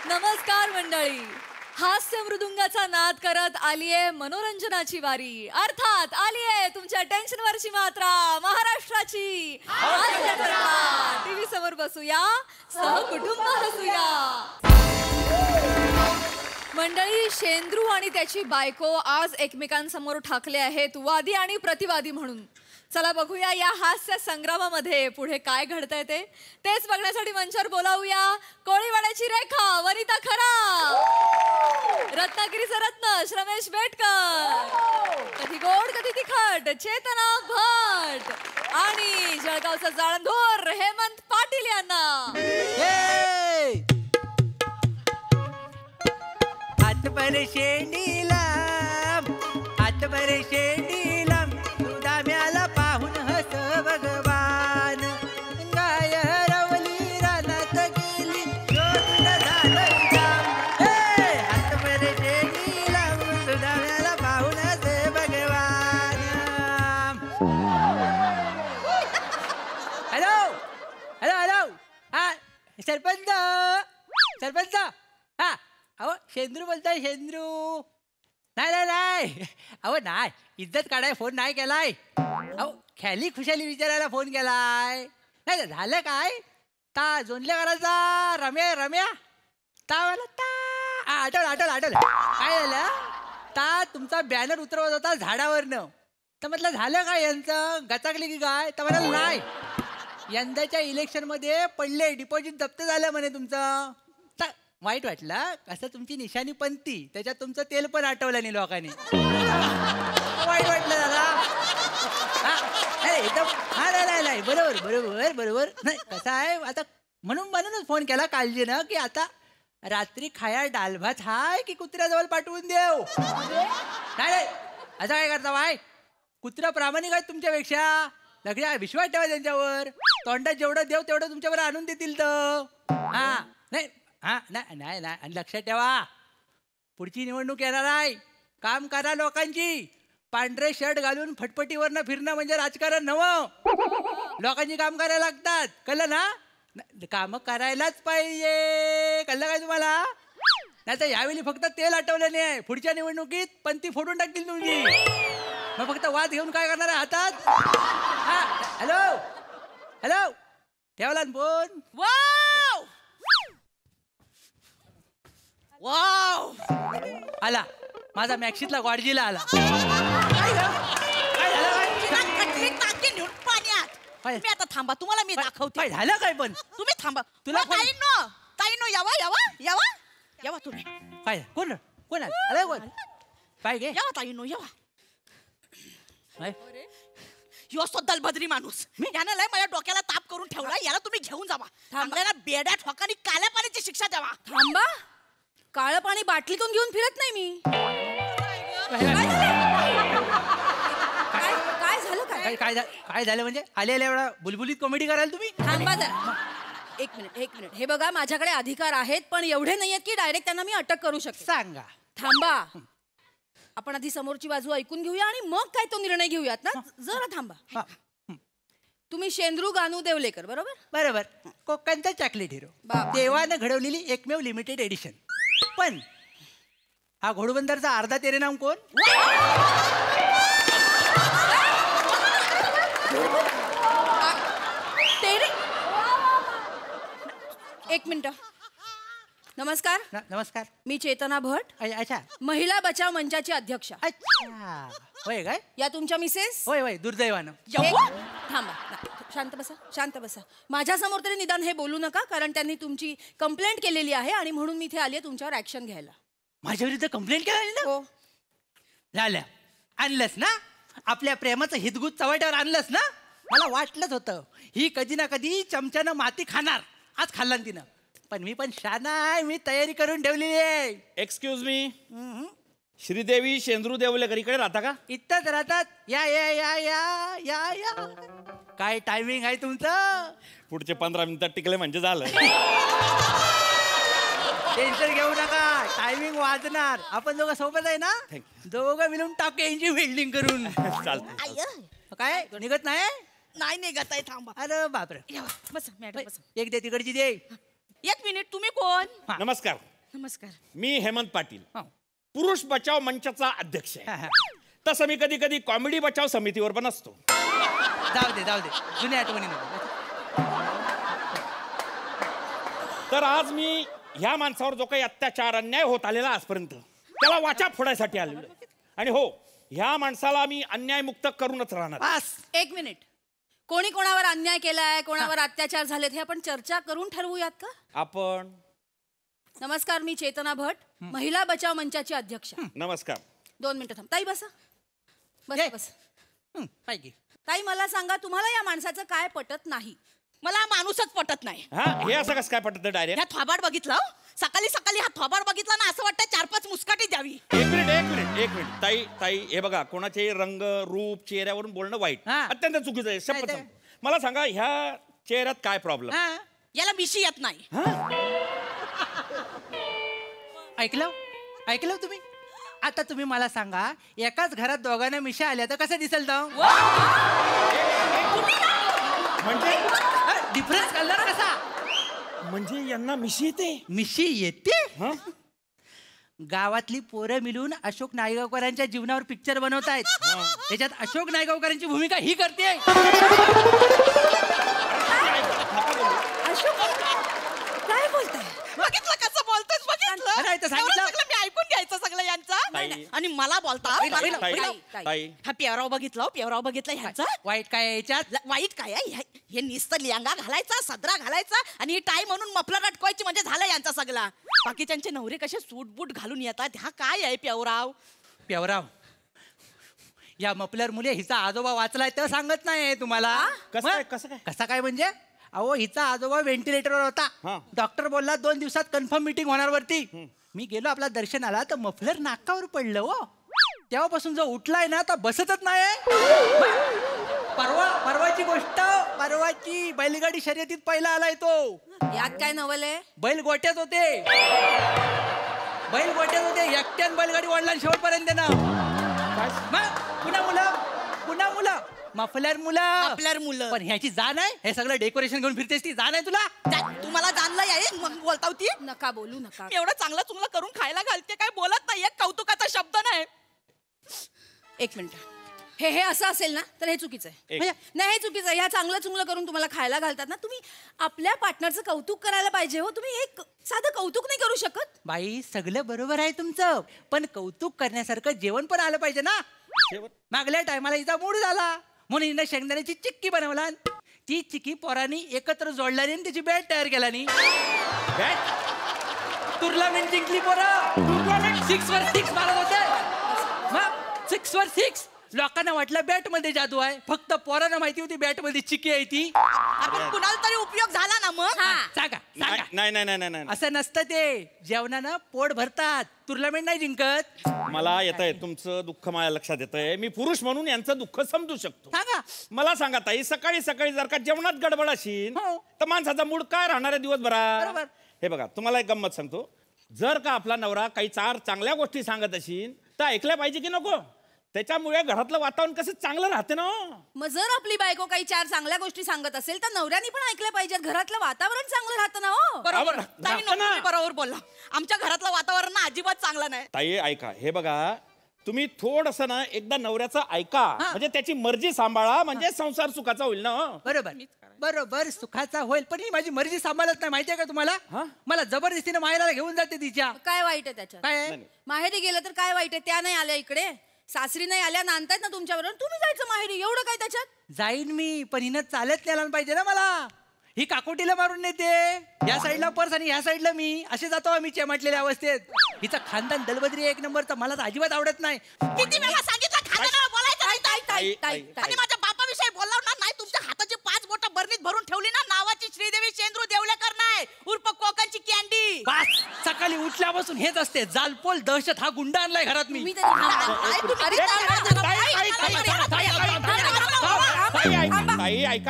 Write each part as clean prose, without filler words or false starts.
नमस्कार मंडळी. हास्य मृदुंगाचा नाद करत आलीये मनोरंजनाची वारी. अर्थात आलीये तुमच्या टेन्शनवरची मात्रा महाराष्ट्राची. टीव्ही समोर बसूया, सहकुटुंब हसूया. मंडळी, शेंद्रू आणि त्याची बायको आज एकमेकांसमोर ठाकले आहेत वादी आणि प्रतिवादी म्हणून. चला बघूया या हास्य संग्रामामध्ये पुढे काय घडतंय तेच बघण्यासाठी मंचावर बोलावूया कोळीवाड्याची रेखा वनिता खरा, रत्नागिरीचा रत्न श्रमेश बेटकर, कधी गोड कधी तिखट चेतना भट आणि जळगावचा जाळंधोर हेमंत पाटील यांना. हात बरे शेंडीला, हात बरे शेंडीला, सुदाम्याला पाहून हस भगवान. गाय हरवली रानात गेली, शोधून झालं जाम. हात बरे शेंडीला, सुदाम्याला पाहून हस भगवान. हॅलो हॅलो हॅलो, हा सरपंच सरपंच, हा अहो शेंद्रू बोलताय. शेंद्रू नाही नाही नाही, अहो नाही, इज्जत काढाय फोन नाही केलाय. अहो ख्याली खुशाली विचारायला फोन केलाय. नाही झालं काय, ता जोंधल्या करायचा रम्या रम्या ता मला ता आठवलं आठवलं आठवलं. काय झालं, ता तुमचा बॅनर उतरवत होता झाडावरनं. तर म्हटलं झालं काय यांचं, गचाकली की काय. तर म्हणाल नाही, यंदाच्या इलेक्शनमध्ये पडले डिपॉझिट जप्त झालं म्हणे तुमचं. वाईट वाटलं, कसं तुमची निशाणी पंती, त्याच्यात तुमचं तेल पण आठवलं नाही लोकांनी. वाईट वाटलं दादा. एकदम हा नाही नाही बरोबर बरोबर बरोबर. नाही कसं आहे आता, म्हणूनच फोन केला काळजीनं की आता रात्री खाया डाल भात हाय की कुत्र्याजवळ पाठवून देऊ. नाही असं काय करता बाय, कुत्रा प्रामाणिक आहेत तुमच्यापेक्षा. लग्न विश्वास ठेवा त्यांच्यावर. तोंडात जेवढं देव तेवढं तुमच्यावर आणून देतील तर. हा नाही हा नाही नाही नाही, आणि लक्षात ठेवा पुढची निवडणूक येणार आहे. काम करा लोकांची. पांढरे शर्ट घालून फटफटीवरनं फिरणं म्हणजे राजकारण नवं. लोकांची काम करायला लागतात, कळलं ना. काम करायलाच पाहिजे, कळलं काय तुम्हाला. नाही तर यावेळी फक्त तेल आठवलं नाही, पुढच्या निवडणुकीत पंती फोडून टाकतील तुमची. मग फक्त वाद घेऊन काय करणार आहे हातात. हा हॅलो हॅलो, ठेवला फोन. वाव वाव, आला माझा मॅक्सितला गॉडजीला आला. नेऊन पाण्यात. तुम्ही आता थांबा, तुम्हाला मी दाखवते. झालं काय पण, तुम्ही थांबा. तुला ताईनो यावा यावा यावा यावा तुम्ही. काय कोण कोण आलं कोण काय गे, यावा ताईनो यावा. यो असतो दलभद्री माणूस. यानं लय माझ्या डोक्याला ताप करून ठेवला. याला तुम्ही घेऊन जावा. थांबल्याला बेड्या ठोकानी काल्या पाण्याची शिक्षा द्यावा. थांबा, काळं पाणी बाटलीतून घेऊन फिरत नाही मी. काय झालं काय काय झालं म्हणजे आलेल्या एवढा बुलबुलीत कॉमेडी कराल तुम्ही. थांबा जरा, एक मिनिट. हे बघा, माझ्याकडे अधिकार आहेत पण एवढे नाहीयेत की डायरेक्ट त्यांना मी अटक करू शकते. सांगा. थांबा, आपण आधी समोरची बाजू ऐकून घेऊया आणि मग काय तो निर्णय घेऊयात ना. जरा थांबा. तुम्ही शेंद्रू गानू देवलेकर बरोबर. बरोबर, कोकणचा चॉकलेट हिरो, देवानं घडवलेली एकमेव लिमिटेड एडिशन. पण हा घोडबंदरचा अर्धा तेरे नाम कोण. एक मिनिट. नमस्कार. नमस्कार, मी चेतना भट, अच्छा, महिला बचाव मंचाची अध्यक्ष. अच्छा होय काय. या तुमच्या मिसेस. होय होय, दुर्दैवानं. थांबा, शांत बसा शांत बसा. माझ्या समोर तरी निदान हे बोलू नका, कारण त्यांनी तुमची कंप्लेंट केलेली आहे आणि म्हणून मी इथे आली आहे तुमच्यावर ऍक्शन घ्यायला. माझ्या विरुद्ध कंप्लेंट केली ना. हो झालं, आणलंस ना आपल्या प्रेमाचं हितगुज चव्हाट्यावर आणलंस ना. मला वाटलंच होतं ही कधी ना कधी चमच्यानं माती खाणार. आज खाल्ला तिनं, पण मी पण शाना आहे, मी तयारी करून ठेवलेली आहे. एक्सक्यूज मी, श्रीदेवी शेंद्रू देवलेकर इकडे राहता का. इथंच राहतात. या या या या या या. काय टायमिंग आहे तुमचं. पुढचे 15 मिनिटात टिकले म्हणजे झालं. टेन्शन घेऊ नका, टायमिंग वाजणार. आपण दोघं सोबत आहे ना, दोघं मिळून टाकू यांची वेल्डिंग करून. चालतं. काय निघत नाही. नाही निघत आहे, थांबा. अरे बापरे. बस मॅडम बस. एक दे तिकडची दे. एक मिनिट, तुम्ही कोण. नमस्कार, नमस्कार. मी हेमंत पाटील, हो. पुरुष बचाव मंचाचा अध्यक्ष हा, आहे. हा. तसं मी कधी कधी कॉमेडी बचाव समितीवर पण असतो. जाऊ दे जुन्या आठवणी नको. तर आज मी ह्या माणसावर जो काही अत्याचार अन्याय होत आलेला आजपर्यंत त्याला वाचा फोडायसाठी आलेलो आहे. आणि हो, ह्या माणसाला मी अन्यायमुक्त करूनच राहणार. बस. एक मिनिट. कोणी कोणावर अन्याय केलाय, कोणावर अत्याचार झालेत हे आपण चर्चा करून ठरवूयात का? आपण नमस्कार, मी चेतना भट, महिला बचाव मंचाची अध्यक्ष. नमस्कार. 2 मिनिटं थांब. ताई बसा. ये. बस. पाहिजे. ताई मला सांगा, तुम्हाला या माणसाचं काय पटत नाही? मला हा माणूसच पटत नाही. हा, हे असं कसं काय पटत डायरेक्ट? ह्या थोबाड बघितला हो? सकाळी सकाळी हा थोबाड बघितला ना, असं वाटतं 4-5 मुस्काटी द्यावी. एक मिनिट ताई हे बघा, कोणाचे रंग रूप चेहऱ्यावरून बोलणं वाईट, हा. अत्यंत चुकीचं आहे. शपथ काय ते? सांगतो. मला सांगा, ह्या चेहऱ्यात काय प्रॉब्लेम? हा. याला मिशी येत नाही. ऐकलं तुम्ही? आता तुम्ही मला सांगा, एकाच घरात दोघांना मिशा आल्या तर कसं दिसेल तो? म्हणजे डिफरन्स कळला ना कसा? म्हणजे यांना मिशी येते? मिशी येते? हा? गावातली पोरं मिळून अशोक नायगावकरांच्या जीवनावर पिक्चर बनवतायत. त्याच्यात अशोक नायगावकरांची भूमिका ही करते. अशोक काय बोलताय? बघितलं कसं बोलतोय? अरे, इथं सांगितलं. एवढं सगळं मी ऐकून घ्यायचं सगळं यांचं. ताई. आणि मला बोलता. ताई. हा पेवराव बघितला ह्यांचा. वाईट काय आहे याच्यात? वाईट काय आहे? हे नुसतं लियांगा घालायचा, सदरा घालायचा आणि ही टाय म्हणून मफलर अटकवायची म्हणजे झालं यांचा सगळा. बाकीच्यांचे नवरे कसे सूट बूट घालून येतात. हा काय आहे पेवराव, या मपलर मुले हिचा आजोबा वाचलाय तर सांगत नाही तुम्हाला. कसा काय म्हणजे? अहो, हिचा आजोबा व्हेंटिलेटरवर होता. हा. डॉक्टर बोलला 2 दिवसात कन्फर्म मीटिंग होणार वरती. मी गेलो आपला दर्शनाला तर मफलर नाकावर पडलं. हो, तेव्हापासून जो उठलाय ना तो बसतच नाही. परवाची गोष्ट, परवाची बैलगाडी शर्यतीत पहिला आलाय तो. यात काय नवल आहे? बैल गोट्यात होते. एकट्यान बैलगाडी ओढला शेवटपर्यंत ना. पुन्हा मुलं मफलर मुलं. पण ह्याची जाण आहे, हे सगळं डेकोरेशन घेऊन फिरतेस ती जाण आहे तुला? तुम्हाला जाणलं आहे मग बोलता होती. नका बोलू नका. एवढं चांगलं चुंगलं करून खायला घालते, काय बोलत नाही. एक कौतुकाचा शब्द नाही. एक मिनिट. हे असं असेल ना तर हे चुकीचं आहे. नाही, हे चुकीचं आहे. ह्या चांगलं चुंगलं करून तुम्हाला खायला घालतात ना, तुम्ही आपल्या पार्टनरचं कौतुक करायला पाहिजे. हो, तुम्ही एक साधं कौतुक नाही करू शकत? बाई, सगळं बरोबर आहे तुमचं, पण कौतुक करण्यासारखं जेवण पण आलं पाहिजे ना. मागल्या टायमाला हिचा मूड झाला म्हणून हिने शेंगदाण्याची चिक्की बनवला. ती चिक्की पोरांनी एकत्र जोडल्याने आणि त्याची बॅट तयार केल्यानी. टुर्नामेंट जिंकली पोरं. 6 वर 6 मारत होते. 6 वर 6. लोकांना वाटलं बॅट मध्ये जादू आहे, फक्त पोरांना माहिती होती बॅट मध्ये चिक्की आहे ती. आपण कुणाला तरी उपयोग झाला ना मग. सांगा. नाही. असं नसतं ते. जेवणानं पोट भरतात, टुर्नामेंट नाही जिंकत. मला येतंय तुमचं दुःख, माझ्या लक्षात येतंय. मी पुरुष म्हणून यांचं दुःख समजू शकतो. सांगा. मला सांगा ताई, सकाळी जर का जेवणात गडबड असेल हो. तर माणसाचा मूड काय राहणार आहे दिवसभरात? बरोबर. हे बघा, तुम्हाला एक गंमत सांगतो. जर का आपला नवरा काही 4 चांगल्या गोष्टी सांगत असेल तर ऐकल्या पाहिजे की नको? त्याच्यामुळे घरातलं वातावरण कसं चांगलं राहते ना. मग जर आपली बायको काही 4 चांगल्या गोष्टी सांगत असेल तर नवऱ्यानी पण ऐकल्या पाहिजेत. घरातलं वातावरण चांगलं राहतं ना. हो, बरोबर. बरोबर बोलला. आमच्या घरातलं वातावरण ना अजिबात चांगलं नाही. ताई ऐका, हे बघा, तुम्ही थोडंसं ना एकदा नवऱ्याचं ऐका, म्हणजे त्याची मर्जी सांभाळा, म्हणजे संसार सुखाचा होईल ना. बरोबर सुखाचा होईल, पण ही माझी मर्जी सांभाळत नाही माहितीये का तुम्हाला? मला जबरदस्तीने माहेराला घेऊन जाते तिच्या. काय वाईट आहे त्याच्यात? काय माहेरी गेलं तर काय वाईट आहे? त्या नाही आल्या इकडे, सासरी नाही आल्या, नांदतायत ना तुमच्याबरोबर, तुम्ही जायचं माहेरी. एवढं काय त्याच्यात? जाईन मी, पण हिनं चालत न्यायला पाहिजे ना मला. ही काकोटीला मारून नेते, या साईडला पर्स आणि ह्या साईडला मी, असे जातो आम्ही चेमाटलेल्या अवस्थेत. हिचं खानदान दलबद्री एक नंबर, तर मला अजिबात आवडत नाही. किती वेळा सांगितलं खानदानाला बोलायचं नाही. आणि माझ्या बापाविषयी बोलला ना, नाही तुमच्या हाताची 5 बोटं बरणीत भरून ठेवली ना, नावाची श्रीदेवी शेंद्रू देवलेकर नाही, उर्फ कोकणची कॅन्डी. बस, सकाळी उठल्यापासून हेच असते, जालपोल दहशत हा गुंडा आणलाय घरात मी.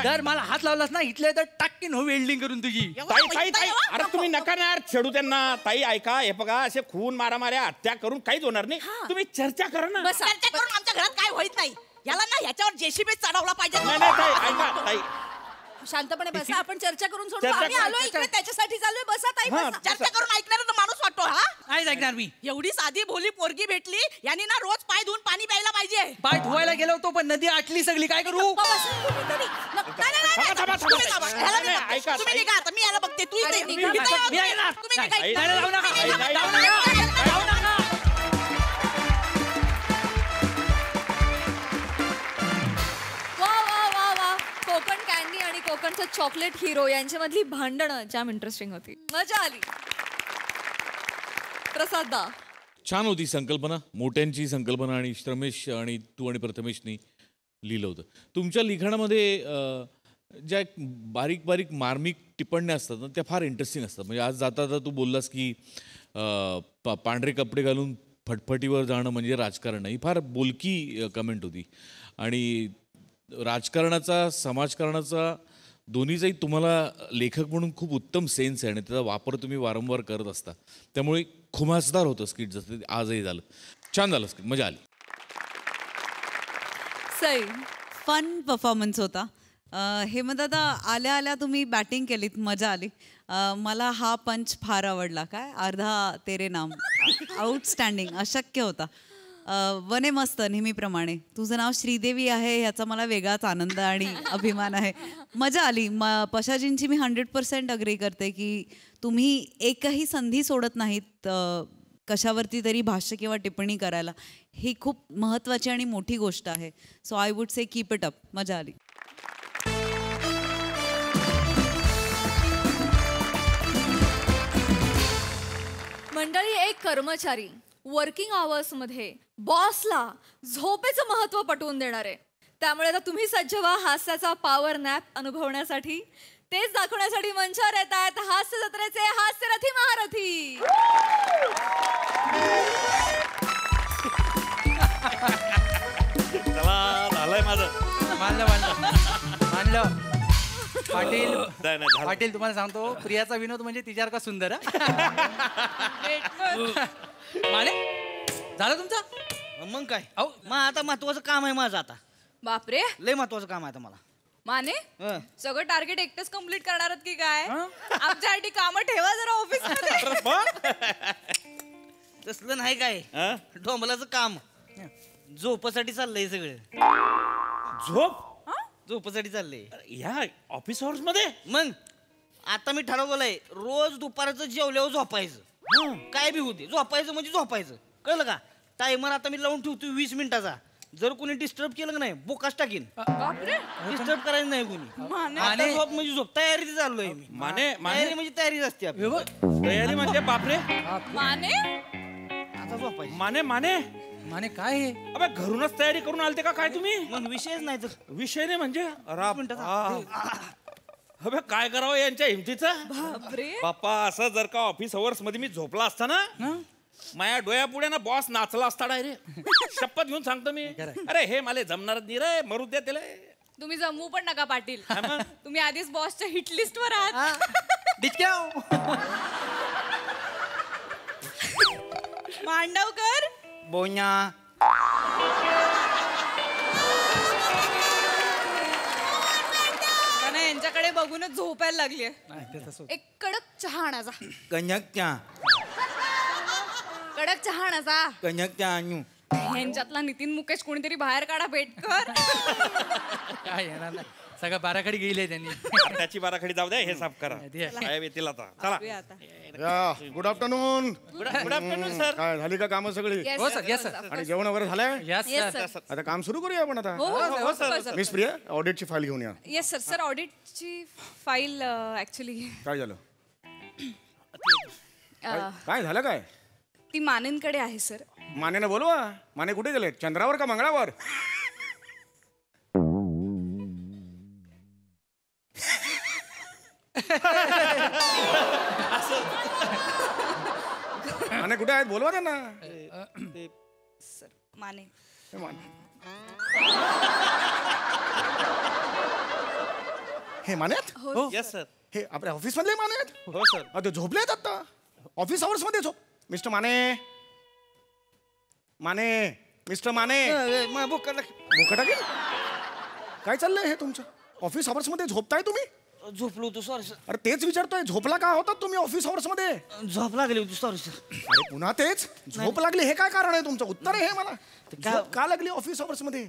जर मला हात लावलास ना इथले तर टाकीन हो वेल्डिंग करून तुझी. ताई अरे तुम्ही नका ना छेडू त्यांना. ताई ऐका, हे बघा, असे खून मारामाऱ्या हत्या करून काहीच होणार नाही. तुम्ही चर्चा करा ना. चर्चा करून आमच्या घरात काय होत नाही. याला ना ह्याच्यावर जेसीबी चढवला पाहिजे. नाही ताई ऐका, ताई शांतपणे बसा, आपण चर्चा करून सोडू. आम्ही आलो इकडे त्याच्यासाठी चाललोय. बसा ताई, चर्चा करून ऐकणार माणूस वाटतो हा. नाहीच ऐकणार मी. एवढी साधी भोली पोरगी भेटली यांनी ना रोज पाय धुवून पाणी प्यायला पाहिजे. पाय धुवायला गेलो होतो पण नदी आटली सगळी, काय करू? ऐका, तुम्ही निघा आता, मी याला बघते. तू इथे निघा, इथे या. मी आहे ना. तुम्ही निघा. नाही, नाही, जाऊ नका. तुम्ही निघा. जाऊ नका. जाऊ नका. वा वा वा वा, कोकण कॅन्डी आणि कोकणचं चॉकलेट हिरो यांच्यामधली भांडणं जाम इंटरेस्टिंग होती, मजा आली. प्रसाद दा, छान होती संकल्पना, मोठ्यांची संकल्पना, आणि रमेश आणि तू आणि प्रथमेशनी लिहिलं होतं. तुमच्या लिखाणामध्ये ज्या बारीक बारीक मार्मिक टिप्पण्या असतात ना, त्या फार इंटरेस्टिंग असतात. म्हणजे आज जाता जाता तू बोललास की पांढरे कपडे घालून फटफटीवर जाणं म्हणजे राजकारण नाही. फार बोलकी कमेंट होती. आणि राजकारणाचा, समाजकारणाचा दोन्हीचाही तुम्हाला लेखक म्हणून खूप उत्तम सेन्स आहे आणि त्याचा वापर तुम्ही वारंवार करत असता. त्यामुळे खुमासदार होतं स्किट, जसं ते आजही झालं. छान झालं स्किट, मजा आली. सई, फन परफॉर्मन्स होता. हेमदादा आल्या आल्या तुम्ही बॅटिंग केलीत, मजा आली. मला हा पंच फार आवडला. काय अर्धा तेरे नाम, आउटस्टँडिंग, अशक्य होता. वने मस्त नेहमीप्रमाणे. तुझं नाव श्रीदेवी आहे ह्याचा मला वेगळाच आनंद आणि अभिमान आहे. मजा आली. पशाजींची मी 100% अग्री करते की तुम्ही एकही संधी सोडत नाहीत कशावरती तरी भाष्य किंवा टिप्पणी करायला. ही खूप महत्त्वाची आणि मोठी गोष्ट आहे. So I would say keep it up. मजा आली. मंडळी, एक कर्मचारी वर्किंग आवर्समध्ये बॉसला झोपेचं महत्त्व पटवून देणार आहे. त्यामुळे आता तुम्ही सज्ज व्हा हास्याचा पॉवर नॅप अनुभवण्यासाठी. तेच दाखवण्यासाठी मंचावर येत आहेत हास्य जत्रेचे हास्यरथी महारथी. चला, झालंय माझं. मानलं मानलं मानलं. पाटील नाही, नाही, झालं. पाटील, तुम्हाला सांगतो, प्रियाचा विनोद म्हणजे तिच्यासारखा सुंदर. माने, झालं तुमचं? मग काय? अहो. मग आता महत्वाचं काम आहे माझं. आता बापरे, लय महत्वाचं काम आहे आता मला. माने हं. सगळं टार्गेट एकटेच कम्प्लीट करणार आहात की काय? आमच्यासाठी कामं ठेवा जरा ऑफिस मध्ये. तसलं नाही काय, हं? डोंबलाचं काम. झोपासाठी चाललंय सगळं. झोप झोपासाठी चाललंय. ह्या ऑफिस आवर्स मध्ये? मग आता मी ठरवलंय, रोज दुपारचं जेवल्यावर झोपायचं. काय बी होते, झोपायचं म्हणजे झोपायचं. कळलं का? टायमर आता मी लावून ठेवतो 20 मिनिटाचा. जर कोणी डिस्टर्ब केलं का नाही, बोकाच टाकीन. बापरे, डिस्टर्ब करायचं नाही कोणी. माने आता झोप म्हणजे झोप. तयारी चाललोय मी. माने तयारी म्हणजे तयारीच असते आपली. तयारी म्हणजे बापरे. माने आता झोपायचं. माने माने माने काय हे? अबे, घरूनच तयारी करून आलते का काय तुम्ही? मग विषयच नाही तर. विषय नाही म्हणजे मिनिटाचा. अबे, काय करावं यांच्या हिमतीचं? बापरे, बाप्पा, असं जर का ऑफिस अवर्स मध्ये मी झोपला असता ना, माझ्या डोळ्यापुढे ना बॉस नाचला असता डायरेक्ट. शपथ घेऊन सांगतो मी. अरे हे मला जमणार नाही रे, मरू द्या त्याला. तुम्ही जमवू पण नका पाटील. हा मग? तुम्ही आधीच बॉसच्या हिट लिस्ट वर आहात. डिचक्याव. मांडवकर, बोन्या. त्यांना यांच्याकडे बघूनच झोपायला लागली. एक कडक चहा आणाचा. कन्याक्या कडक चहा आणाचा. कन्याक्या आणू. यांच्यातला नितीन मुकेश कोणीतरी बाहेर काढा बेटकर. काय येणार नाही, सगळं बाराखडी गेली त्यांनी. त्याची बाराखडी जाऊ द्या, हे साफ करा. दे. साहेब येतील आता. चला. बघूया आता. Good afternoon. Good afternoon sir. काय झाली का कामं सगळी? Yes, हो sir, sir, yes, of sir. course. आणि जेवण वगैरे झालंय? Yes, Yes, sir. sir. आता काम सुरू करूया आपण आता. हो, हो, हो, sir. मिस प्रिया, ऑडिटची फाईल घेऊन या. Yes sir. सर ऑडिटची फाईल ऍक्च्युली काय झालं? काय झालं काय? ती मानेंकडे आहे सर. मानेनं बोलवा. माने कुठे गेले? चंद्रावर का मंगळावर? माने कुठे आहेत? बोलवा त्यांना. सर माने. हे माने. हे माने आहेत? हो येस सर. हे आपल्या ऑफिस मधले माने आहेत? हो सर. ते झोपलेत आता ऑफिस आवर्स मध्ये. झोप. मिस्टर माने. माने, मिस्टर माने. भूक भुकटा की काय चाललंय हे तुमचं? ऑफिस आवर्स मध्ये झोपताय तुम्ही? झोपलो होतो सॉरी सर. अरे तेच विचारतोय, झोपला का होता तुम्ही ऑफिस आवर्स मध्ये? झोप लागली होती सॉरी सर. अरे पुन्हा तेच, झोप लागली हे काय कारण आहे तुमचं? उत्तर आहे हे मला. झोप का लागली ऑफिस आवर्स मध्ये?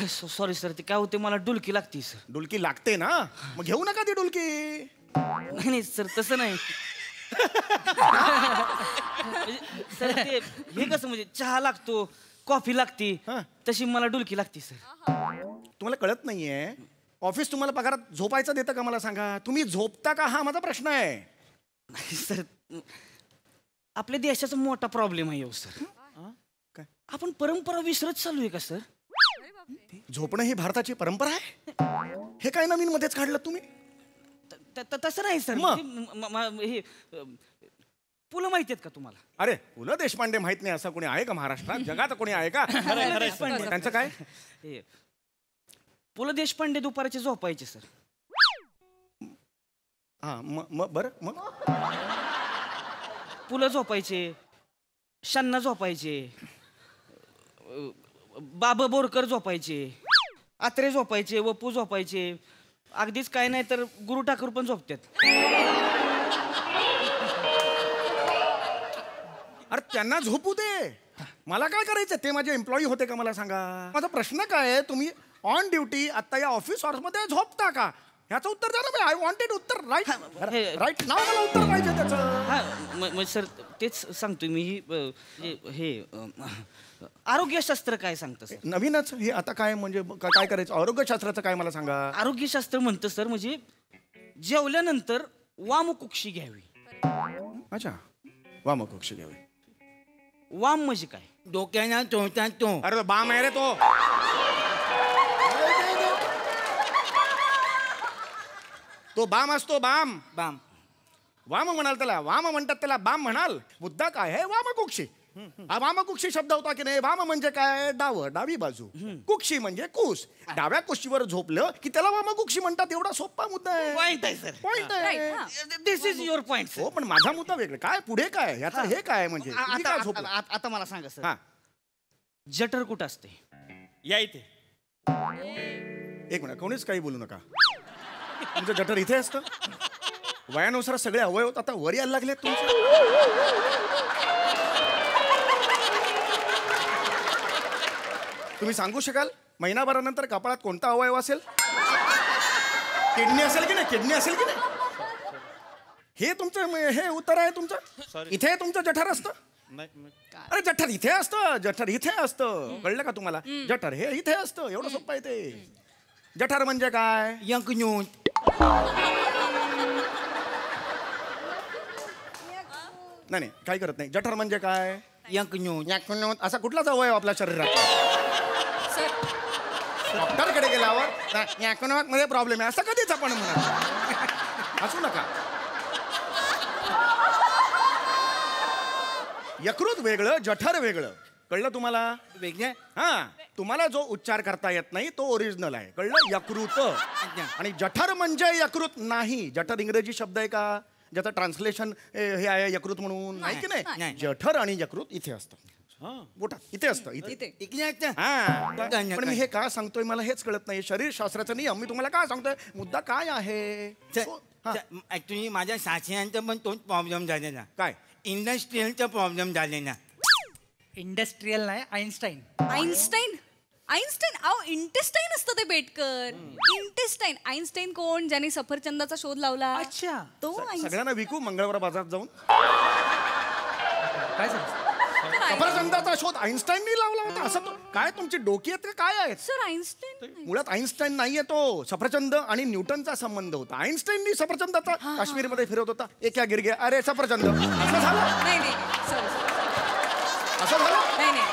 सॉरी सर, ते काय होते मला डुलकी लागते सर. डुलकी लागते ना, मग घेऊ नका ती डुलकी. नाही सर तसं नाही. सर ते हे कसं म्हणजे चहा लागतो, कॉफी लागते, हा. तशी मला डुलकी लागते सर. तुम्हाला कळत नाहीये, ऑफिस तुम्हाला पगारात झोपायचं देतं का मला सांगा? तुम्ही झोपता का हा माझा प्रश्न आहे. सर आपल्या देशाचा मोठा प्रॉब्लेम आहे हो सर. काय? आपण परंपरा विसरत चालू का सर? झोपणं ही भारताची परंपरा आहे? हे काय नवीन मध्येच काढलं तुम्ही? तसं नाही सर. मग? हे पुलं माहिती आहेत का तुम्हाला? अरे पु ल देशपांडे माहित नाही असं कोणी आहे का महाराष्ट्रात? जगात कोणी आहे का? त्यांचं काय? हे पु ल देशपांडे दुपारचे झोपायचे सर. हा मग बरं, मग पु ल झोपायचे, शन्ना झोपायचे, बाबा बोरकर झोपायचे, आत्रे झोपायचे, वपू झोपायचे, अगदीच काय नाही तर गुरु ठाकूर पण झोपतात. अरे त्यांना झोपू दे, मला काय करायचं? ते माझे एम्प्लॉई होते का मला सांगा? माझा प्रश्न काय आहे, तुम्ही ऑन ड्युटी आता या ऑफिस आवर्स मध्ये झोपता का? ह्याचं उत्तर द्या ना. आय वॉन्टेड उत्तर. राईट राईट नाव मला उत्तर पाहिजे त्याचं. हा सर तेच सांगतोय मी. हे आरोग्यशास्त्र काय सांगतं सर? नवीनच हे आता काय म्हणजे काय करायचं? आरोग्यशास्त्राचं काय मला सांगा? आरोग्यशास्त्र म्हणतं सर म्हणजे जेवल्यानंतर वामकुक्षी घ्यावी. अच्छा, वामकुक्ष घ्यावे. वाम म्हणजे काय? डोक्याना तोंडात तो. अरे तो बाम आहे रे तो. तो बाम असतो, बाम. बाम. वाम म्हणाल त्याला, वाम म्हणतात त्याला, बाम म्हणाल. मुद्दा काय आहे? वामकुक्षी. हा वामकुक्षी शब्द होता की नाही? वाम म्हणजे काय? डावं, डावी बाजू. कुक्षी म्हणजे कुस. डाव्या कुशीवर झोपलं की त्याला वामकुक्षी म्हणतात. एवढा सोपा मुद्दा आहे. पॉइंट आहे सर. पॉइंट आहे. दिस इज युअर पॉइंट. हो पण माझा मुद्दा वेगळा. काय पुढे काय याचं? हे काय म्हणजे तुम्ही काय झोपलं? आता मला सांगा सर, हा जठर कुठं असते? या इथे. एक मिनिट, कोणीच काही बोलू नका. तुमचं जठर इथे असतं. वयानुसार सगळे अवयव आता वर यायला लागले तुमचे. तुम्ही सांगू शकाल महिनाभरानंतर कपाळात कोणता अवयव असेल? किडनी असेल की नाही? किडनी असेल की नाही? हे तुमचं हे उत्तर आहे तुमचं. इथे तुमचं जठर असतं. अरे जठर इथे असतं, जठर इथे असतं. कळलं का तुम्हाला? जठर हे इथे असतं. एवढं सोपं आहे ते. जठर म्हणजे काय? यंकन्यूट. नाही काही करत नाही. जठर म्हणजे काय? यंकन्यूट. असा कुठलाच अवयव आपल्या शरीरात? डॉक्टरकडे गेल्यावर याकनोत मध्ये प्रॉब्लेम आहे असं कधीच आपण म्हणा. असू नका. यकृत वेगळं, जठर वेगळं. कळलं तुम्हाला? वेगळे. हा, तुम्हाला जो उच्चार करता येत नाही तो ओरिजिनल आहे. कळलं? यकृत. आणि जठर म्हणजे यकृत नाही. जठर इंग्रजी शब्द आहे का ज्याचं ट्रान्सलेशन हे आहे यकृत म्हणून? नाही की नाही? जठर आणि यकृत इथे असतं. बोटा इथे असतं. इथे. हा पण मी हे का सांगतोय मला हेच कळत नाही. शरीरशास्त्राचा नियम मी तुम्हाला काय सांगतोय? मुद्दा काय आहे? ऍक्च्युली माझ्या सासऱ्यांचा पण तोच प्रॉब्लेम झालेला. काय? इंडस्ट्रियलचा प्रॉब्लेम झालेला. इंडस्ट्रियल नाही, आईन्स्टाईन. आईन्स्टाईन. आईन्स्टाईन अहो इंटेस्टाईन असतं ते बेटकर. इंटेस्टाईन. आईन्स्टाईन कोण? ज्याने सफरचंदाचा शोध लावला. अच्छा. तो सगळ्यांना विकू मंगळवार बाजारात जाऊन. काय सांगतो? सफरचंदाचा शोध आईन्स्टाईननी लावला होता असं? तो काय तुमची डोकी आहेत का काय आहेत? सर आईन्स्टाईन मुळात आईन्स्टाईन नाहीये तो. सफरचंद आणि न्यूटनचा संबंध होता. आईन्स्टाईननी सफरचंदाचा काश्मीरमध्ये फिरवत होता. एका गिरगे अरे सफरचंद असं झालं. नाही असं झालं. नाही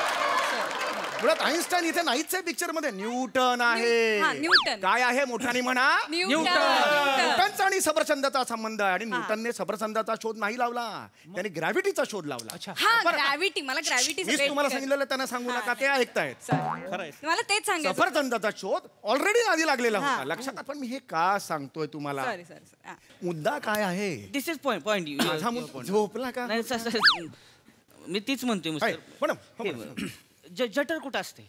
मुळात आईन्स्टाईन इथे नाहीच आहे पिक्चर मध्ये. न्यूटन आहे. न्यूटन. काय आहे मोठ्याने म्हणा? न्यूटनचा आणि सफरचंदाचा संबंध आहे. आणि न्यूटनने सफरचंदाचा शोध नाही लावला, त्याने ग्रॅव्हिटीचा शोध लावला. हा ग्रॅव्हिटी. मला ग्रॅव्हिटी मीच तुम्हाला सांगितलेलं त्यांना सांगू नका, ते ऐकतायत. मला तेच सांगायचं. सफरचंदाचा शोध ऑलरेडी आधी लागलेला होता लक्षात. पण मी हे का सांगतोय तुम्हाला? मुद्दा काय आहे? दिस इज पॉइंट. माझा मुद्दा झोपला का? मी तीच म्हणतोय. पण जठर कुठं असते?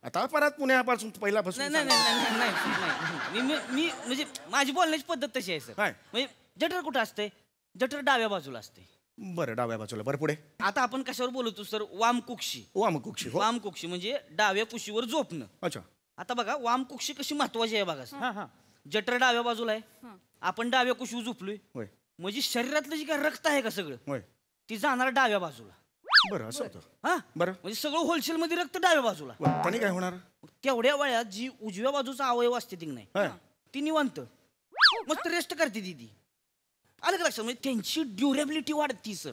आता परत पुण्यापासून नाही पहिल्यापासून नाही नाही नाही नाही मी म्हणजे माझी बोलण्याची पद्धत तशी आहे सर. काय? म्हणजे जठर कुठं असते? जठर डाव्या बाजूला असते. बरं डाव्या बाजूला बरं पुढे आता आपण कशावर बोलतो सर? वामकुक्षी. वामकुक्षी हो वामकुक्षी म्हणजे डाव्या कुशीवर झोपणं. अच्छा आता बघा वामकुक्षी कशी महत्वाची आहे बघा सर. जठर डाव्या बाजूला आहे, आपण डाव्या कुशीवर झोपलोय, होय म्हणजे शरीरातलं जे काय रक्त आहे का सगळं होय ती जाणार डाव्या बाजूला. बरं असं होतं हा बरं म्हणजे सगळं होलसेल मध्ये रक्त डाव्या बाजूला. बरं, त्याने काय होणार मग तेवढ्या वेळात जी उजव्या बाजूचा अवयव असते ती नाही हा. ती निवांत मस्त रेस्ट करते ती. आलं का लक्षात? म्हणजे त्यांची ड्युरेबिलिटी वाढती सर.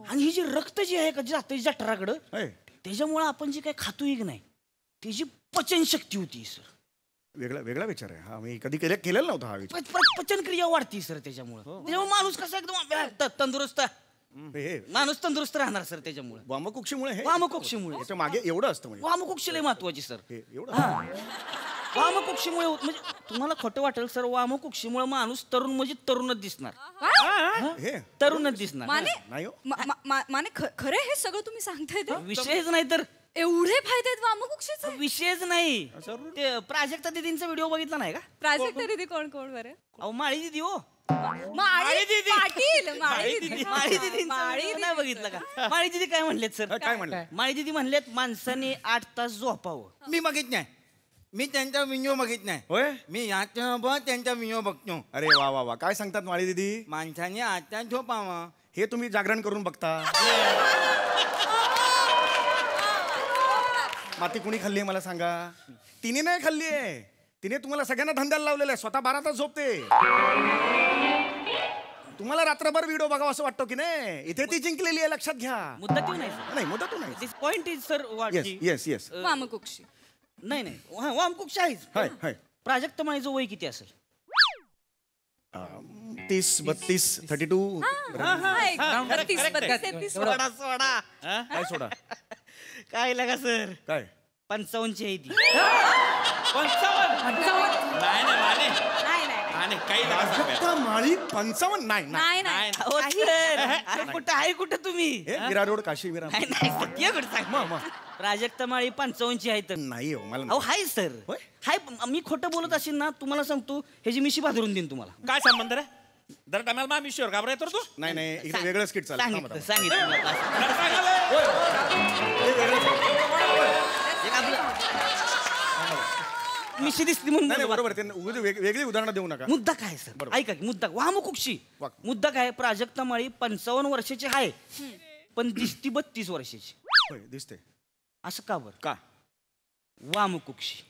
आणि ही जी रक्त जी आहे का जी जाते जठराकडं होय. त्याच्यामुळे आपण जे काही खातोय की नाही त्याची पचन शक्ती होती सर. वेगळा वेगळा विचार आहे हा मी कधी केलेला नव्हता हा विचार पचन क्रिया वाढती सर त्याच्यामुळे माणूस कसा एकदम तंदुरुस्त हे माणूस तंदुरुस्त राहणार सर त्याच्यामुळे. वामकुक्षीमुळे हे वामकुक्षीमुळे. याच्या मागे एवढं असतं म्हणजे वामकुक्षी लय महत्वाची सर. हे एवढं वामकुक्षीमुळे म्हणजे तुम्हाला खोटं वाटेल सर, वामकुक्षीमुळे माणूस तरुण म्हणजे तरुणच दिसणार. हे तरुणच दिसणार. माने नाही हो माने खरं हे सगळं तुम्ही सांगताय ते? विषयच नाही तर एवढे फायदे आहेत वामकुक्षीचे? विषयच नाही. ते प्राजक्ता दिदींचा व्हिडिओ बघितला नाही का? प्राजक्ता दीदी कोण कोण बरं? अहो माळी दिदी हो. माळी दीदी पाटील माळी दीदींचा व्हिडिओ नाही बघितला का? माळी दिदी काय म्हणलेत सर? काय म्हणलं माळी दिदी म्हणलेत माणसाने 8 तास झोपावं. मी बघित नाही, मी त्यांचा व्हिडिओ बघित नाही. होय मी याच्याबरोबर त्यांचा व्हिडिओ बघतो. अरे वा वा वा काय सांगतात माळी दीदी माणसाने आता झोपावं. हे तुम्ही जागरण करून बघता माती कुणी खाल्ली आहे मला सांगा? तिने नाही खाल्ली आहे, तिने तुम्हाला सगळ्यांना धंद्याला लावलेलं आहे. स्वतः 12 तास झोपते. तुम्हाला रात्रभर व्हिडिओ बघावं असं वाटतो की नाही? इथे ती जिंकलेली आहे लक्षात घ्या. मुद्दा क्यों नाही सर? नाही मुद्दा तू नाही. This point is sir what yes yes yes वामकुक्षी. नाही नाही वामकुक्ष आहेच. हाय हाय प्राजक्त माळीचं वय किती असेल? 30 32 32 सोडा सोडा काय सोडा काय लगा सर? काय 55 आहे ती. 55 काही प्राजक्ता माळी 55 नाही नाही नाही अहो, सर, अरे कुठं आहे कुठं तुम्ही? हे विरा रोड काशी विरा नाही नाही सत्य कुठं सांग. मग प्राजक्त माळी 55 आहे तर. नाही हो मला अहो हाय सर. होय? हाय मी खोटं बोलत असेल ना तुम्हाला सांगतो ह्याची मिशी बाजरून देईन तुम्हाला. काय संबंध रे? दर टायमाला मा मिशीवर घाबराय तर तू नाही नाही इकडे वेगळं स्किट चालेल थांबा, सांगितलं थांबा. सांगितलं मला. दर टायमाला हे वेगळं एक आपलं मिशी दिसली नाही नाही म्हणून बरोबर ते उगाच वेगळी उदाहरणं देऊ नका मुद्दा काय सर? बरोबर. ऐका की मुद्दा वामकुक्षी मुद्दा काय? प्राजक्ता माळी 55 वर्षाची आहे पण दिसती 32 वर्षाची. होय दिसते असं का बरं? का वामकुक्षी.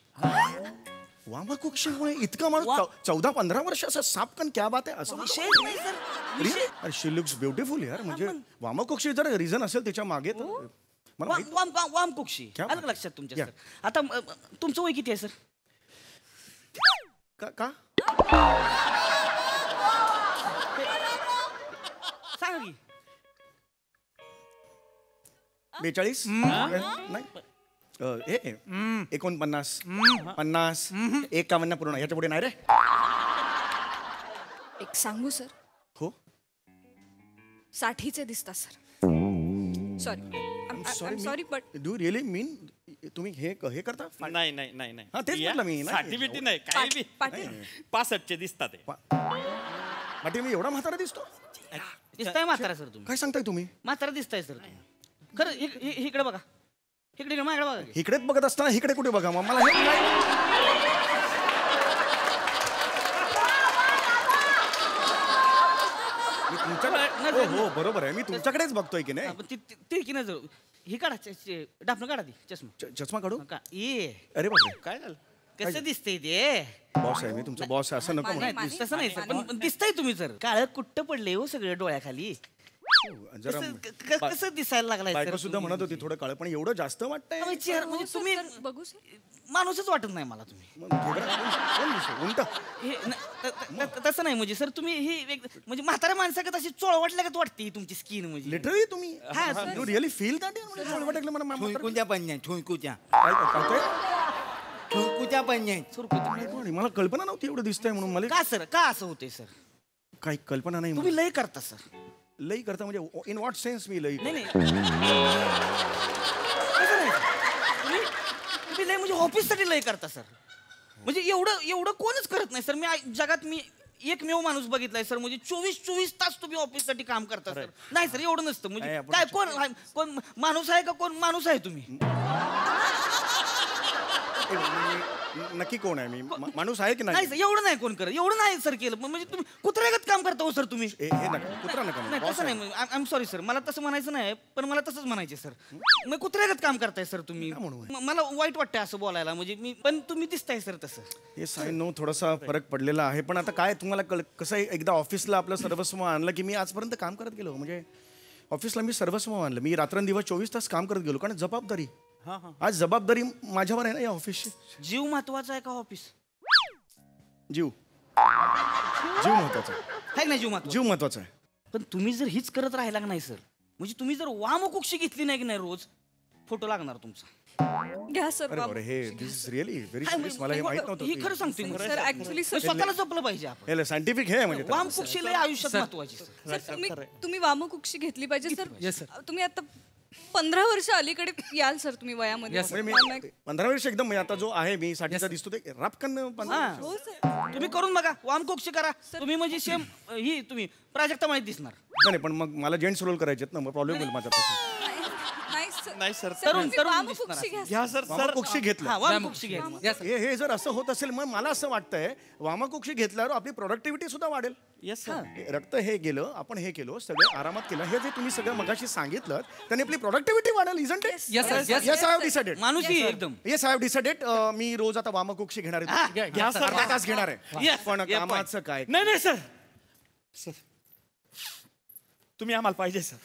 वामकुक्षीमुळे इतका माणूस 14-15 वर्षाचा साप कन क्या बात आहे असं विषय नाही सर. Really? अरे शी लुक्स ब्युटिफुल यार म्हणजे वामकुक्षी जर रिझन असेल त्याच्या मागे तर मला माहित- वामकुक्षी क्या आलं बात? का लक्षात तुमच्या या. सर? आता तुमचं वय किती आहे सर? का सांगा की. 42 नाही 49 50 51 पूर्ण याच्या पुढे नाही रे. एक सांगू सर? हो 60चे दिसता sir. Sorry but do really mean तुम्ही हे करता नाही नाही नाही नाही हा, तेच म्हटलं मी, नाही. साठी नाही काही बी पाटील 65 दिसतात ते. पाटील मी एवढा म्हातारा दिसतो? दिसताय म्हातारा सर तुम्ही? काय सांगताय तुम्ही? म्हातारा दिसताय सर तुम्ही. खरं इकडे बघा इकडे माझ्याकडे बघा की. इकडेच बघत असताना इकडे कुठे बघा मग मला हे काय मी तुमच्याकडे हो बरोबर आहे मी तुमच्याकडेच बघतोय की नाही. हा, पण ते की नाही ही काढा डापणं काढा ती चष्मा. चष्मा काढू का ये अरे बापरे काय झालं? कसं दिसतंय ते? बॉस आहे मी तुमचा बॉस आहे असं नको म्हणू. नाही तसं नाही सर पण दिसताय तुम्ही सर. काळ कुट्ट पडले हो सगळे डोळ्याखाली. जरा कसं दिसायला लागलाय बायको सर सुद्धा तुम्ही? म्हणत होती थोडं काळ पण एवढं जास्त वाटतंय म्हणजे तुम्ही बघू सर. माणूसच वाटत नाही मला तुम्ही. मग कोण दिसतो? उलटं हे तसं नाही म्हणजे सर तुम्ही ही म्हणजे म्हाताऱ्या माणसाकडे अशी चोळवटल्यागत वाटते तुमची स्किन म्हणजे. लिटरली तुम्ही हा, sir. You really feel that वाटलं मला ठुंकूच्या पंजाय ठुंकूच्या काय करतोय? ठुंकूच्या पंजाय. नाही, मला कल्पना नव्हती एवढं दिसतंय म्हणून मला का सर का असं होते सर? काही कल्पना नाही तुम्ही लय करता सर. लई करता म्हणजे इन व्हॉट सेन्स मी लई नाही नाही तसं नाही. म्हणजे ऑफिससाठी लय करता सर. म्हणजे एवढं कोणच करत नाही सर. जगात मी एकमेव माणूस बघितलाय सर. म्हणजे 24 तास तुम्ही ऑफिससाठी काम करता सर. नाही सर एवढं नसतं. म्हणजे काय कोण माणूस आहे का? कोण माणूस आहे तुम्ही? नक्की कोण आहे मी? माणूस आहे की नाही नाही? सर एवढं नाही कोण करत. एवढं नाही सर केलं. म्हणजे तुम्ही कुत्र्यागत काम करता हो सर तुम्ही. हे नका, कुत्रा नका म्हणू. नाही तसं नाही. I am sorry sir. मला तसं म्हणायचं नाही. पण मला तसंच म्हणायचे सर. मग कुत्र्यागत काम करताय सर तुम्ही. मला वाईट वाटतंय असं बोलायला. म्हणजे पण तुम्ही दिसताय सर तसं. येस आय नो, थोडासा फरक पडलेला आहे. पण आता काय तुम्हाला कसं आहे, एकदा ऑफिसला आपलं सर्वस्व आणलं की मी आजपर्यंत काम करत गेलो. म्हणजे ऑफिसला मी सर्वस्व आणलं. मी रात्रंदिवस 24 तास काम करत गेलो. कारण जबाबदारी, आज जबाबदारी माझ्यावर आहे ना या ऑफिसची. जीव महत्वाचा आहे का ऑफिस? जीव महत्वाचा आहे नाही. जीव महत्वाचा आहे. पण तुम्ही जर हीच करत राहिला नाही सर, म्हणजे तुम्ही जर वामकुक्षी घेतली नाही की नाही रोज, फोटो लागणार तुमचा. घ्या सर. अरे हे दिस इज रिअली व्हेरी सिरियस. मला हे माहित नव्हतं. ही खरं सांगते मी. सर ऍक्च्युली सर स्वतःला जपलं पाहिजे आपण. हे सायंटिफिक हे म्हणजे वामकुक्षी लय आयुष्यात महत्वाची सर. सर तुम्ही वामकुक्षी घेतली पाहिजे Yes, सर. तुम्ही आता 15 वर्ष अलीकडे याल सर तुम्ही वयामध्ये. म्हणजे मी 15 वर्ष एकदम म्हणजे आता जो आहे मी साठीचा दिसतो ते रापकन 15 वर्ष. हो सर. तुम्ही करून बघा वामकुक्षी करा. तुम्ही म्हणजे सेम ही तुम्ही प्राजक्ता माहिती दिसणार. नाही पण मग मला जेंट्स रोल करायचे ना, मग प्रॉब्लेम होईल माझा तसं. नाही सर. तरुण वामकुक्षी घ्या. घ्या सर. वामकुक्षी घेतलं. हा वामकुक्षी घ्या. हे जर असं होत असेल मग मला असं वाटतंय वामकुक्षी घेतल्यावर आपली प्रोडक्टिव्हिटी सुद्धा वाढेल. Yes sir. रक्त हे गेलं, आपण हे केलं, सगळे आरामात केलं. हे जे तुम्ही सगळं मगाशी सांगितलं त्याने आपली प्रोडक्टिव्हिटी वाढेल. Isn't it? Yes, sir. Yes, yes I have decided. माणूसही एकदम. Yes I have decided. मी रोज आता वामकुक्षी घेणार आहे. घ्या सर. अर्धा तास घेणार आहे. Yes. पण Yeah, कामाचं काय? नाही सर. तुम्ही आम्हाला पाहिजे सर.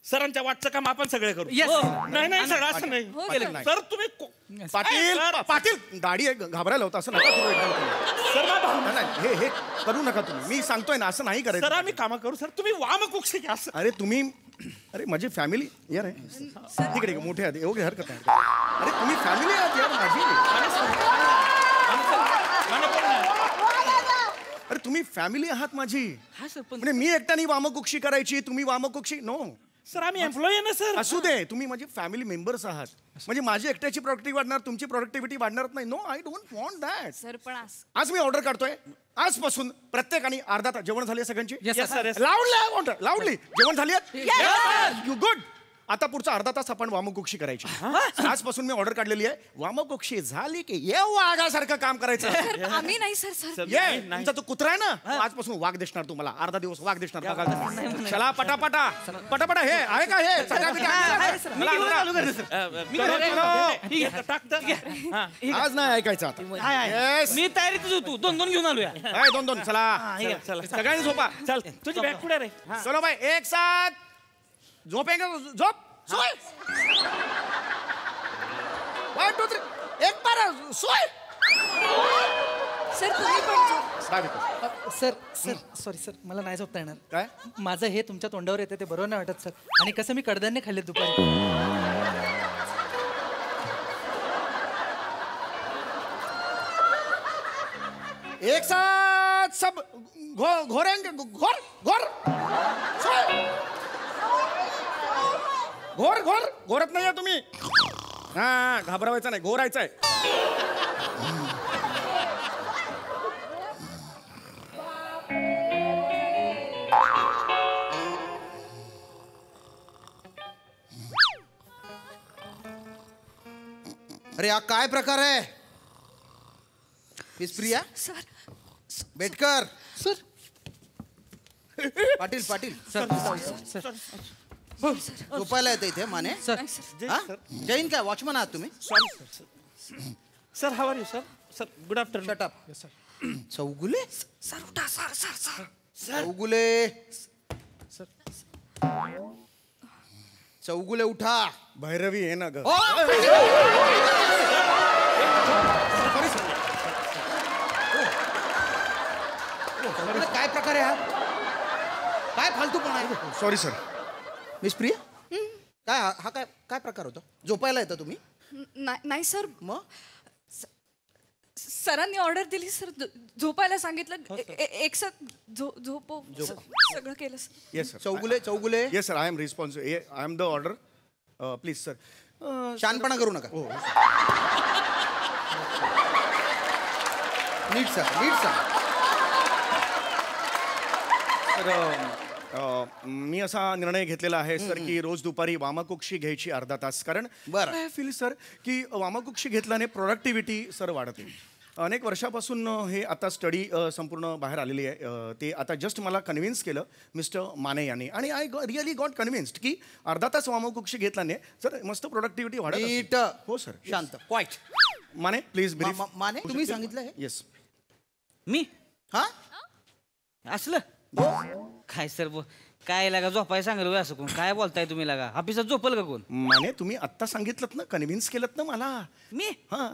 सरांच्या वाटचं काम आपण सगळे करू. Yes. नाही सर असं नाही. पाटील नाही. सर तुम्ही पाटील दाढी आहे, घाबरायला होता असं नका करू एकदम तुम्ही. सर नाही, हे करू नका तुम्ही. मी सांगतोय ना असं नाही सर करायचं. आम्ही कामं करू सर. तुम्ही वामकुक्षी घ्या सर. अरे तुम्ही माझी फॅमिली यार आहे. तिकडे मोठे आहेत एवढी हरकत नाही. अरे तुम्ही फॅमिली आहात यार माझी. अरे तुम्ही फॅमिली आहात माझी. हा सर पण म्हणजे मी एकट्याने वामकुक्षी करायची, तुम्ही वामकुक्षी नो. सर आम्ही एम्प्लॉई आहे ना सर. असू दे, तुम्ही माझी फॅमिली मेंबर्स आहात. म्हणजे माझी एकट्याची प्रोडक्टिव्हिटी वाढणार, तुमची प्रोडक्टिव्हिटी वाढणार नाही. No I don't want that. Sir पण आज मी ऑर्डर काढतोय. आजपासून प्रत्येकाने अर्धा तास. जेवण झाली सगळ्यांची? Yes, sir. Yes, sir. लाऊडली जेवण झाली यू गुड. आता पुढचा अर्धा तास आपण वामकुक्षी करायची. आजपासून मी ऑर्डर काढलेली आहे. वामकुक्षी झाली की ये वाघासारखं काम करायचं. सर आम्ही नाही सर. ये तुमचा तो कुत्रा आहे ना, तो आजपासून वाघ दिसणार तुम्हाला. अर्धा दिवस वाघ दिसणार. बघा चला पटापटा हे आहे का हे आज नाही ऐकायचं आता. Yes. मी तयारीतच होतो. 2 घेऊन आलोय. काय 2 चला सगळ्यांनी झोपा. चल तुझी बॅग पुढे रे. चलो भाई एक साथ झोपेंगे. झोप सोय. 1 2 3 एक बार सोय. सर तुम्ही पण सर सॉरी सर, मला नाही झोपता येणार. काय माझं हे तुमच्या तोंडावर येते ते बरोबर नाही वाटत सर. आणि कसं मी कडधान्य खाल्ले दुपारी. एक साथ सब घोरेंगे. घोर सोय. घोरत नाहीये तुम्ही. हा घाबरवायचं नाही, घोरायचं आहे. अरे हा काय प्रकार आहे? Miss Priya sir. Betkar. Sir Patil sir झोपायला येतं इथे माने. हा? जैन काय वॉचमन आहात तुम्ही? Sir how are you sir. Sir good afternoon. Shut up. Chaugule sir उठा सर. चौगुले चौगुले उठा. भैरवी आहे ना ग. काय प्रकार आहे हा? काय फालतूपणा आहे? Sorry sir. मिस प्रिया काय हा काय प्रकार होता? झोपायला येतं तुम्ही? नाही सर. मग सरांनी ऑर्डर दिली सर. झोपायला सांगितलं. एक साथ झोप सगळं केलं sir. Yes sir. Chougule yes sir. I am responsible. I am the order. Please sir शानपणा करू नका. नीट सांग. तर मी असा निर्णय घेतलेला आहे सर की रोज दुपारी वामकुक्षी घ्यायची अर्धा तास. कारण बरं. आय फील सर की वामकुक्षी घेतल्याने प्रोडक्टिव्हिटी सर वाढते. अनेक वर्षापासून हे आता स्टडी संपूर्ण बाहेर आलेली आहे. ते आता जस्ट मला कन्व्हिन्स केलं मिस्टर माने यांनी, आणि आय रिअली गॉट कन्व्हिन्स्ड की अर्धा तास वामकुक्षी घेतल्याने सर मस्त प्रोडक्टिव्हिटी वाढत. नीट. हो सर. शांत. Quiet. Mane please brief. Mane तुम्ही सांगितलं हे? येस. मी हा असलं काय सर काय लागा झोपाय सांगल असं कोण काय बोलताय तुम्ही लागा ऑफिसात झोपल का कोण? माने तुम्ही आत्ता सांगितलं ना, कन्व्हिन्स केलं ना मला. मी हा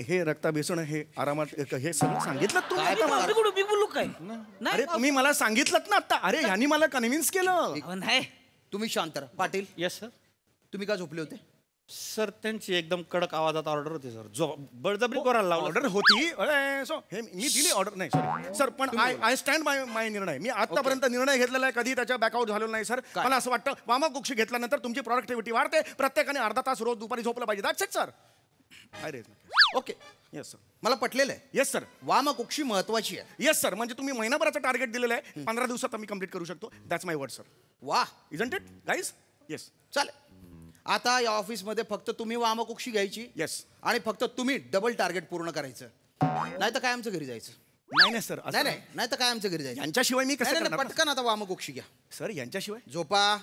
हे रक्ताभिसरण हे आरामात हे सगळं सांगितलं तुम्ही काय आता मला. मी बोलू काय अरे तुम्ही मला सांगितलं ना आता. अरे ह्यांनी मला कन्व्हिन्स केलं. अहो, नाही तुम्ही शांत राहा. Patil yes sir. तुम्ही का झोपले होते? सर त्यांची एकदम कडक आवाजात ऑर्डर होती सर. जो बळजबरी करायला लावलं. ऑर्डर होती. सो हे मी दिली ऑर्डर. नाही सॉरी सर, पण आय स्टँड माय निर्णय. मी आतापर्यंत निर्णय घेतलेला आहे, कधी त्याच्या बॅकआउट झालेला नाही सर. मला असं वाटतं वामकुक्षी घेतल्यानंतर तुमची प्रोडक्टिव्हिटी वाढते. प्रत्येकाने अर्धा तास रोज दुपारी झोपलं पाहिजे. That's it sir. अरे ओके. Yes sir. मला पटलेलं आहे. Yes sir. वामकुक्षी महत्वाची आहे. Yes sir. म्हणजे तुम्ही महिनाभराचं टार्गेट दिलेलं आहे, 15 दिवसात आम्ही कंप्लीट करू शकतो. That's my word sir. वा. Isn't it guys? येस. चालेल. आता या ऑफिसमध्ये फक्त तुम्ही वामकुक्षी घ्यायची. येस. आणि फक्त तुम्ही डबल टार्गेट पूर्ण करायचं. नाही तर काय आमचं घरी जायचं. नाही सर. नाही तर काय आमचं घरी जायचं. यांच्याशिवाय मी कसं करणार? पटकन आता वामकुक्षी घ्या सर. यांच्याशिवाय झोपा.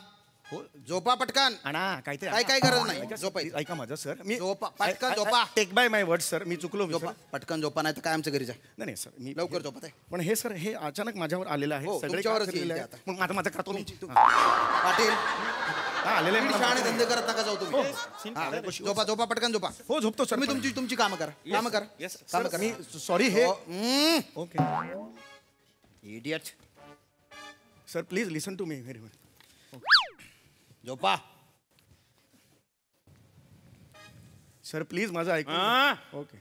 हो झोपा पटकन. काहीतरी काय गरज नाही. झोपायचं. ऐका माझं सर. मी झोपा पटकन झोपा. टेक बाय माय वर्ड सर. मी चुकलो. झोपा पटकन झोपा. नाही तर काय आमचं घरी जा. नाही सर. मी लवकर झोपत आहे. पण हे सर हे अचानक माझ्यावर आलेलं आहे. हो, सगळे तुमच्यावरच काम केलेलं येईल आहे. ते आता. मग माझं करतो मी. पाटील आलेले शाणे धंदे करत नका जाऊ तुम्ही. हा, झोपा पटकन झोपा. हो झोपतो सर. तुम्ही तुमची कामं करा. कामं करा. मी सॉरी हे. Okay. Idiot. Sir please listen to me very well. झोपा. सर प्लीज माझं ऐकून. ओके.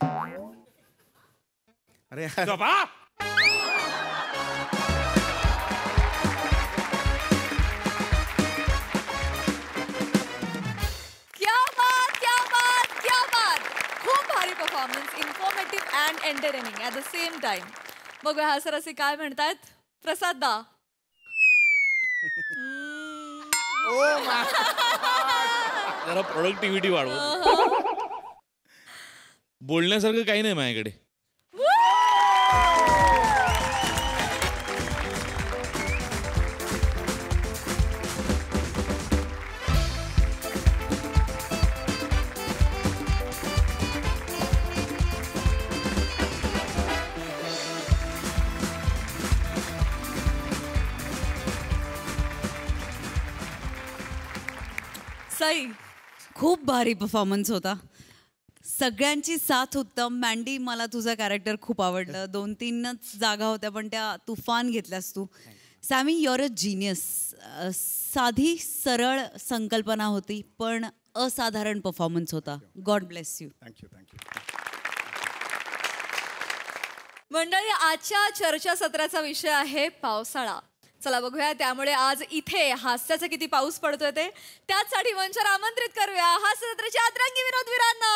अरे झोपा. खूप भारी performance. Informative and entertaining at the same time. बघूया हा सर असे काय म्हणतात. प्रसाद दा. जरा प्रोडक्टिव्हिटी वाढव. बोलण्यासारखं काही नाही माझ्याकडे. सई खूप भारी परफॉर्मन्स होता. सगळ्यांची साथ उत्तम. मँडी मला तुझं कॅरेक्टर खूप आवडलं. 2-3च जागा होत्या पण त्या तुफान घेतल्यास तू. Sammy you're a genius. साधी सरळ संकल्पना होती पण असाधारण परफॉर्मन्स होता. God bless you. थँक्यू. मंडळी आजच्या चर्चासत्राचा विषय आहे पावसाळा. चला बघूया त्यामुळे आज इथे हास्याचा किती पाऊस पडतोय ते. त्याचसाठी मंचावर आमंत्रित करूया हास्य जत्रेच्या अतरंगी विनोदवीरांना.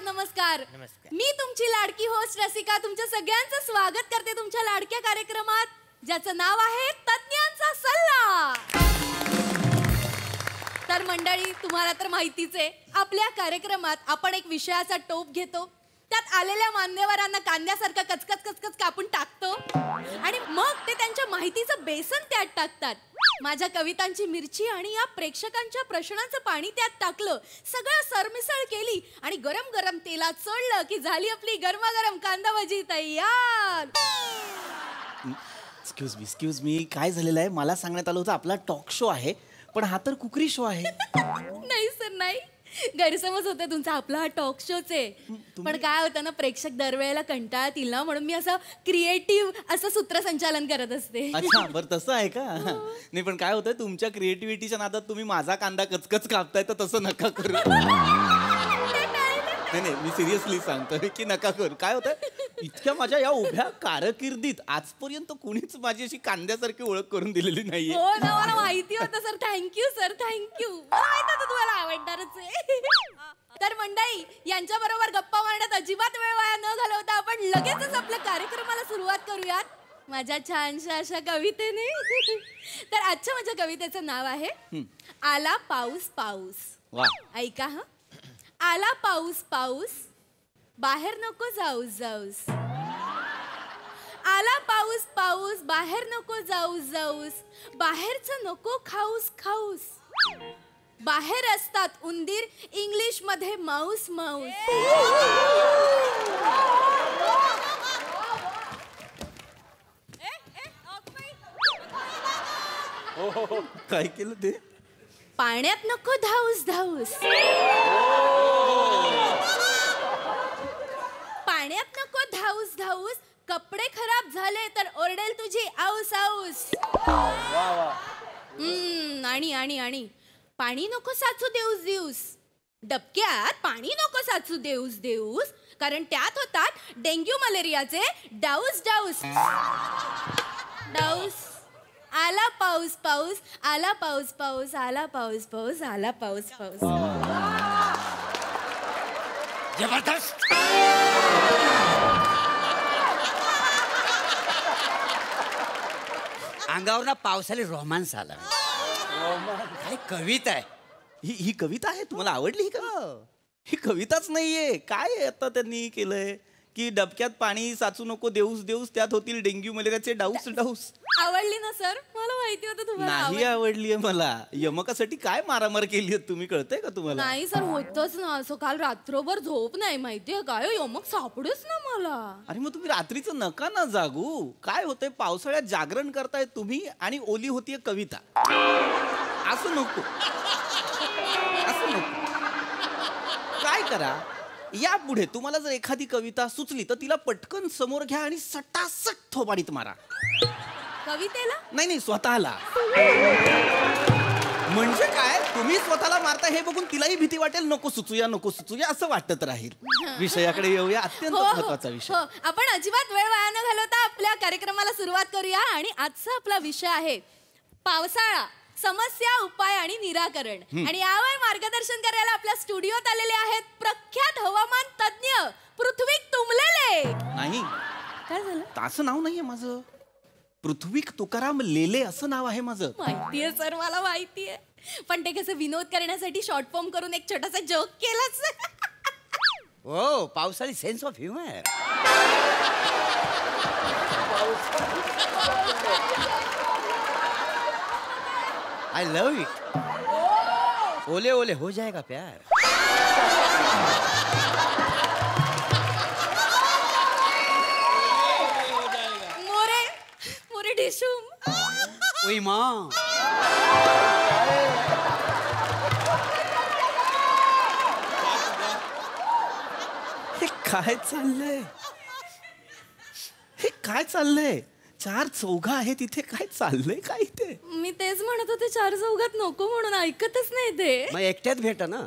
नमस्कार. मी तुमची लाडकी होस्ट रसिका तुमच्या सगळ्यांचं स्वागत करते तुमच्या लाडक्या कार्यक्रमात ज्याचं नाव आहे तज्ञांचा सल्ला. तर मंडळी तुम्हाला तर माहितीच आहे आपल्या कार्यक्रमात आपण एक विषयाचा टोप घेतो. त्यात आलेल्या मान्यवरांना कांद्यासारखं कचकच कापून टाकतो आणि मग ते त्यांच्या माहितीचं बेसन त्यात टाकतात. माझ्या कवितांची मिरची आणि या प्रेक्षकांच्या प्रश्नांचं पाणी त्यात टाकलं. सगळं सरमिसळ केली आणि गरम गरम तेलात सोडलं की झाली आपली गरमागरम कांदा भजी तयार. एक्सक्यूज मी काय झालेलं आहे मला सांगण्यात आलं होतं आपला टॉक शो आहे पण हा तर कुकरी शो आहे. नाही सर नाही गैरसमज होते तुमचा. आपला हा टॉक शोच आहे. पण काय होतं ना प्रेक्षक दरवेळेला कंटाळतील ना म्हणून मी असं क्रिएटिव्ह असं सूत्रसंचालन करत असते. अच्छा बरं तसं आहे का. नाही पण काय होतं तुमच्या क्रिएटिव्हिटीच्या नादात तुम्ही माझा कांदा कचकच कापताय तर तसं नका करू. नाही मी सिरियसली सांगतोय की नका करू. काय होतं इतक्या माझ्या या उभ्या कारकिर्दीत आजपर्यंत कुणीच माझी अशी कांद्यासारखी ओळख करून दिलेली नाहीये. हो ना, मला माहिती होतं सर. Thank you sir, thank you. मला माहित होतं तुम्हाला आवडणारच आहे. तर मंडळी, यांच्या बरोबर गप्पा मारण्यात अजिबात वेळ वाया न घालवता आपण लगेचच आपल्या कार्यक्रमाला सुरुवात करूयात माझ्या छानशा अशा कवितेने. तर आजच्या माझ्या कवितेचं नाव आहे आला पाऊस पाऊस. वा. ऐका हा. आला पाऊस पाऊस, बाहेर नको जाऊस जाऊस. आला पाऊस पाऊस, बाहेर नको जाऊस जाऊस. बाहेरचं नको खाऊस खाऊस. बाहेर असतात उंदीर, इंग्लिश मध्ये माऊस माऊस. काय केलं ते? पाण्यात नको धाऊस धाऊस. पाण्यात नको धाऊस धाऊस. कपडे खराब झाले तर ओरडेल तुझी आऊस आऊस. आणि आणि आणि पाणी नको साचू देऊस देऊस. डबक्यात पाणी नको साचू देऊस देऊस, कारण त्यात होतात डेंग्यू मलेरियाचे डाऊस डाऊस डाऊस. आला पाऊस पाऊस, आला पाऊस पाऊस, आला पाऊस पाऊस, आला पाऊस पाऊस. जबरदस्त. अंगावर ना पावसाला रोमांस आला. काय कविता आहे. ही कविता आहे? तुम्हाला आवडली ही कविता? ही कविताच नाहीये. काय आहे आता त्यांनी केलंय की डबक्यात पाणी साचू नको देऊस देऊस, त्यात होतील डेंग्यू मलेरियाचे डाऊस डाऊस. आवडली ना सर? मला माहिती होतं तुम्हाला नाही आवडलीये मला. यमकासाठी काय मारामार केली तुम्ही, कळतंय का तुम्हाला? नाही सर, होतच ना असं. काल रात्रभर झोप नाही, माहितीये काय, यमक सापडच ना मला. अरे मग तुम्ही रात्रीचं नका ना जागू. काय होतंय, पावसाळ्यात जागरण करताय तुम्ही आणि ओली होतीये कविता. असं नको, असं नको. काय करा, यापुढे तुम्हाला जर एखादी कविता सुचली तर तिला पटकन समोर घ्या आणि सटासट थोबाडीत मारा. कवितेला? नाही नाही, स्वतःला. म्हणजे काय, तुम्ही स्वतःला मारता हे बघून तिलाही भीती वाटेल. नको सुचूया नको सुचूया असं वाटत राहील. विषयाकडे येऊया. अत्यंत महत्वाचा विषय. आपण अजिबात वेळ वाया न घालवता आपल्या कार्यक्रमाला सुरुवात करूया. आणि आजचा आपला विषय आहे पावसाळा, समस्या, उपाय आणि निराकरण. आणि यावर मार्गदर्शन करायला आपल्या स्टुडिओत आलेले आहेत प्रख्यात हवामान तज्ञ पृथ्वीक तुंबलेले. नाही, काय झालं? असं नाव नाहीये माझं. पृथ्वीक तुकाराम लेले असं नाव आहे माझं. माहितीये सर, मला माहितीये. पण ते कसं विनोद करण्यासाठी शॉर्ट फॉर्म करून एक छोटासा जोक केलाच. हो, पावसाळी sense of humour. I love it. ओले ओले हो जाएगा प्यार. मोरे मोरे डिशूम. ओई माँ. हे काय चाललंय, हे काय चाललंय? चार चौघा आहे तिथे, काय चाललंय काय इथे? मी तेच म्हणत होते, चार चौघात नको म्हणून, ऐकतच नाही ते. मग एकट्यात भेटा ना.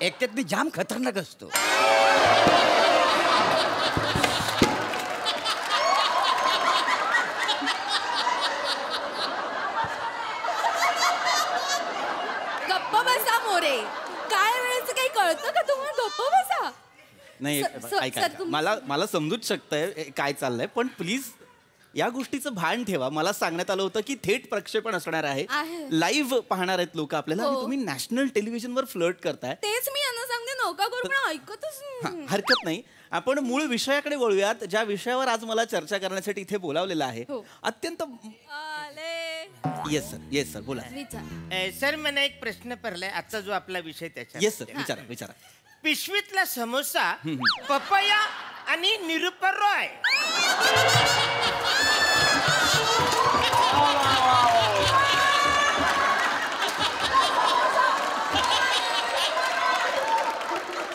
एकट्यात मी जाम खतरनाक असतो. गप्प बसा मोरे. काय वेळेचं काही कळतं का तुम्हाला? गप्प बसा. नाही ऐका, मला समजूच शकतंय काय चाललंय, पण प्लीज या गोष्टीचं भान ठेवा. मला सांगण्यात आलं होतं की थेट प्रक्षेपण असणार आहे, लाईव्ह पाहणार आहेत लोक आपल्याला. आणि तुम्ही नॅशनल टेलिव्हिजनवर फ्लर्ट करताय. तेच मी यांना सांगते, नका करू, पण ऐकतच नाही. हरकत नाही, आपण मूळ विषयाकडे वळूयात. ज्या विषयावर आज मला चर्चा करण्यासाठी इथे बोलावलेलं आहे, अत्यंत. येस सर, येस सर, बोला. सर, मला एक प्रश्न पडलाय आजचा जो आपला विषय त्याच्या. येस सर, विचारा विचारा. पिशवीतला समोसा, पपया आणि निरुपर रॉय.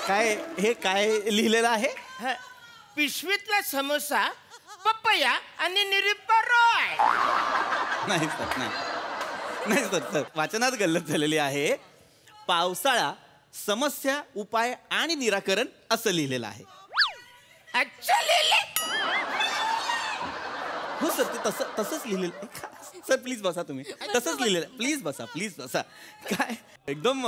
काय हे काय लिहिलेलं आहे? पिशवीतला समोसा, पपया आणि निरुपर रॉय. नाही सर, नाही सर, सर वाचनात गल्लत झालेली आहे. पावसाळा, समस्या, उपाय आणि निराकरण असं लिहिलेलं आहे. अच्छा लिहिले. हो सर ते तसंच लिहिलेलं. सर प्लीज बसा तुम्ही. तसंच लिहिलेलं. प्लीज बसा. काय एकदम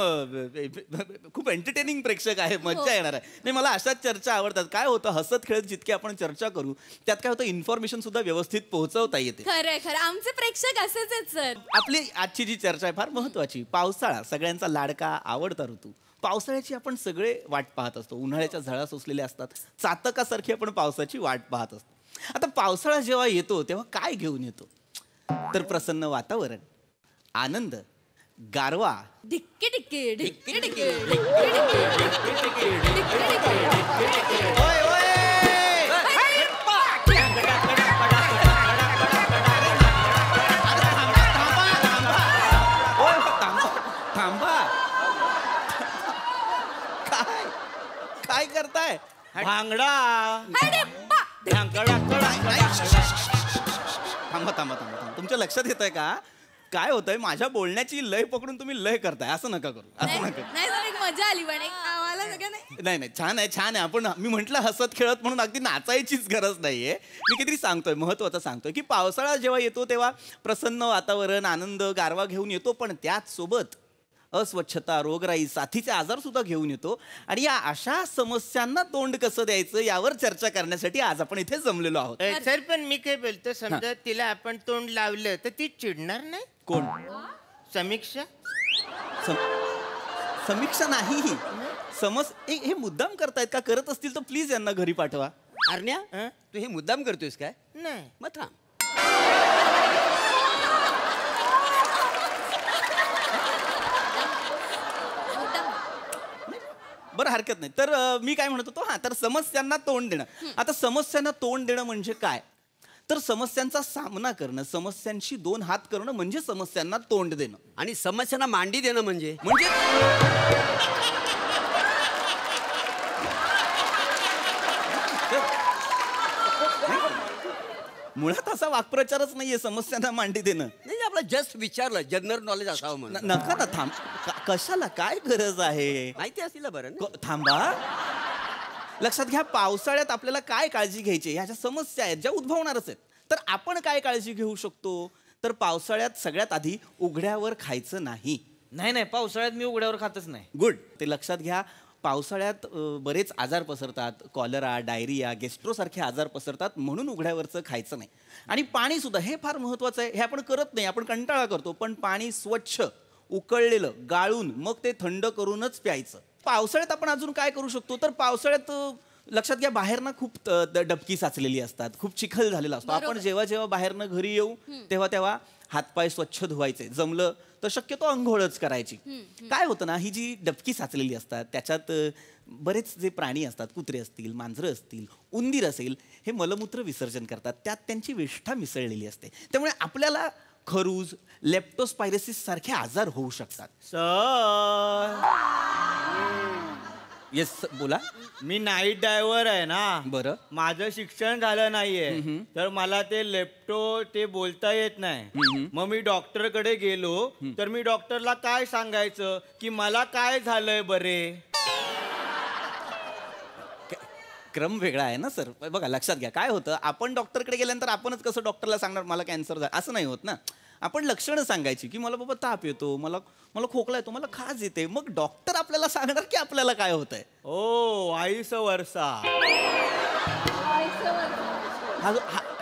खूप एंटरटेनिंग प्रेक्षक आहे. मज्जा येणार आहे. नाही मला अशाच चर्चा आवडतात. काय होतं हसत खेळत जितके आपण चर्चा करू त्यात काय होतं इन्फॉर्मेशन सुद्धा व्यवस्थित पोहोचवता येते. खरं आमचे प्रेक्षक असेच आहेत सर. आपली आजची जी चर्चा आहे फार महत्वाची. पावसाळा सगळ्यांचा लाडका आवडता ऋतू. पावसाळ्याची आपण सगळे वाट पाहत असतो. उन्हाळ्याच्या झळा सोसलेल्या असतात. चातकासारखी आपण पावसाची वाट पाहत असतो. आता पावसाळा जेव्हा येतो तेव्हा काय घेऊन येतो तर प्रसन्न वातावरण, आनंद, गारवा, डिक्की डिक्की डिक्की डिक्की थांबा. काय करताय? भांगडा. थांबा. तुमच्या लक्षात येत आहे का काय होतंय? माझ्या बोलण्याची लय पकडून तुम्ही लय करताय. असं नका करू. नाही सर एक मजा आली पण आम्हाला सगळं नाही छान आहे. आपण मी म्हटलं हसत खेळत म्हणून अगदी नाचायचीच गरज नाहीये. मी काहीतरी सांगतोय महत्वाचं सांगतोय की पावसाळा जेव्हा येतो तेव्हा प्रसन्न वातावरण, आनंद, गारवा घेऊन येतो. पण त्याच सोबत अस्वच्छता, रोगराई, साथीचे आजार सुद्धा घेऊन येतो. आणि या अशा समस्यांना तोंड कसं द्यायचं यावर चर्चा करण्यासाठी आज आपण इथे जमलेलो आहोत. सर पण मी काय बोलतो समजा तिला आपण तोंड लावलं तर ती चिडणार नाही. कोण? समीक्षा. समीक्षा नाही ही हे मुद्दाम करतायत का? करत असतील तर प्लीज यांना घरी पाठवा. अरण्या तू हे मुद्दाम करतोयस काय? नाही मग थांब. बरं हरकत नाही. तर मी काय म्हणत होतो तर समस्यांना तोंड देणं. आता समस्यांना तोंड देणं म्हणजे काय तर समस्यांचा सामना करणं, समस्यांशी 2 हात करणं म्हणजे समस्यांना तोंड देणं. आणि समस्यांना मांडी देणं म्हणजे मुळात असा वाक्प्रचारच नाहीये समस्यांना मांडी देणं. नाही आपलं जस्ट विचारलं जनरल नॉलेज असावं म्हणून. नका ना. थांब. कशाला काय गरज आहे? माहिती असतील बरं. थांबा. लक्षात घ्या पावसाळ्यात आपल्याला काय काळजी घ्यायची ह्या ज्या समस्या आहेत ज्या उद्भवणारच आहेत. तर आपण काय काळजी घेऊ शकतो तर पावसाळ्यात सगळ्यात आधी उघड्यावर खायचं नाही. नाही पावसाळ्यात मी उघड्यावर खातच नाही. गुड. ते लक्षात घ्या. पावसाळ्यात बरेच आजार पसरतात. कॉलरा, डायरिया, गॅस्ट्रो सारखे आजार पसरतात. म्हणून उघड्यावरचं खायचं नाही. आणि पाणी सुद्धा हे फार महत्वाचं आहे. हे आपण करत नाही. आपण कंटाळा करतो. पण पाणी स्वच्छ उकळलेलं गाळून मग ते थंड करूनच प्यायचं. पावसाळ्यात आपण अजून काय करू शकतो तर पावसाळ्यात लक्षात घ्या बाहेरनं खूप डबकी साचलेली असतात. खूप चिखल झालेला असतो. आपण जेव्हा बाहेरनं घरी येऊ तेव्हा हातपाय स्वच्छ धुवायचे. जमलं तर शक्यतो अंघोळच करायची. काय होतं ना ही जी डबकी साचलेली असतात त्याच्यात बरेच जे प्राणी असतात कुत्रे असतील, मांजरं असतील, उंदीर असेल हे मलमूत्र विसर्जन करतात. त्यात त्यांची विष्ठा मिसळलेली असते. त्यामुळे आपल्याला खरूज, लेप्टोस्पायरोसिस सारखे आजार होऊ शकतात. येस बोला. मी नाईट ड्रायव्हर आहे ना. बरं. माझं शिक्षण झालं नाहीये तर मला ते लेप्टो ते बोलता येत नाही. मग मी डॉक्टरकडे गेलो तर मी डॉक्टरला काय सांगायचं की मला काय झालंय बरे. क्रम वेगळा आहे ना सर. बघा लक्षात घ्या काय होतं आपण डॉक्टरकडे गेल्यानंतर आपणच कसं डॉक्टरला सांगणार मला कॅन्सर झाला असं नाही होत ना. आपण लक्षणं सांगायची की मला बाबा ताप येतो, मला खोकला येतो, मला खाज येते. मग डॉक्टर आपल्याला सांगणार की आपल्याला काय होतंय. ओ वाईस वर्षा.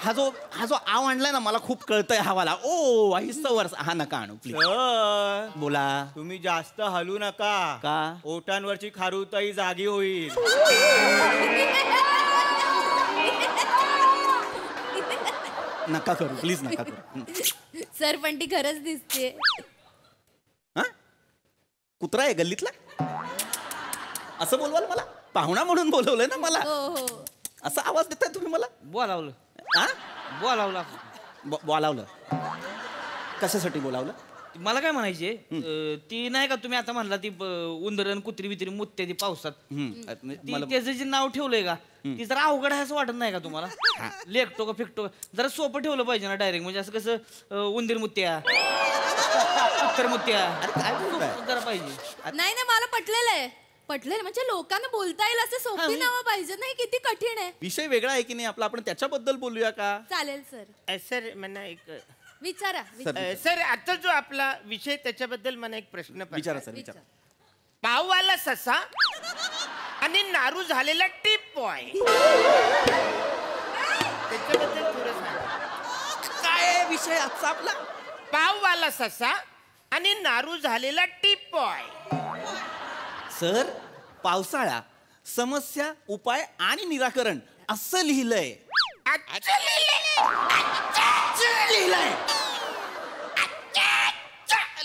हा जो आव आणलाय ना मला खूप कळतंय हवाला. ओ वाईस वर्षा. हा नका आणू प्लीज. बोला. तुम्ही जास्त हलू नका. का? ओठांवरची खारुताई जागी होईल. नका करू प्लीज नका करू. सर पण ती खरंच दिसते. कुत्रा आहे गल्लीतला असं बोलवाल मला? पाहुणा म्हणून बोलवलंय ना मला. असा आवाज देताय तुम्ही मला? बोलावलं. बोलावलं कशासाठी बोलावलं? मला काय म्हणायचे ती नाही का तुम्ही आता म्हणला ती उंदरन कुत्री बित्री मुत्ते ती पावसात त्याचं जे नाव ठेवलंय का ती जरा अवघड आहे असं वाटत नाही का तुम्हाला? लेखतो का फिकतो जरा सोपं ठेवलं पाहिजे ना डायरेक्ट. म्हणजे असं कसं उंदीर मुत्त्या उत्तर मुत्त्या जरा पाहिजे. नाही मला पटलेलं आहे. पटलं म्हणजे लोकांना बोलता येईल असे सोपी नावं पाहिजे नाही किती कठीण आहे. विषय वेगळा आहे की नाही आपला, आपण त्याच्याबद्दल बोलूया का? चालेल सर. सर मला एक विचारा. सर आता जो आपला विषय त्याच्याबद्दल मला एक प्रश्न विचारा सर, विचारा. पाववाला ससा आणि नारू झालेला टीप बॉय त्याच्याबद्दल थोडं सांगा. काय विषय आजचा आपला? पाववाला ससा आणि नारू झालेला टीप बॉय. सर पावसाळा समस्या उपाय आणि निराकरण असं लिहिलंय.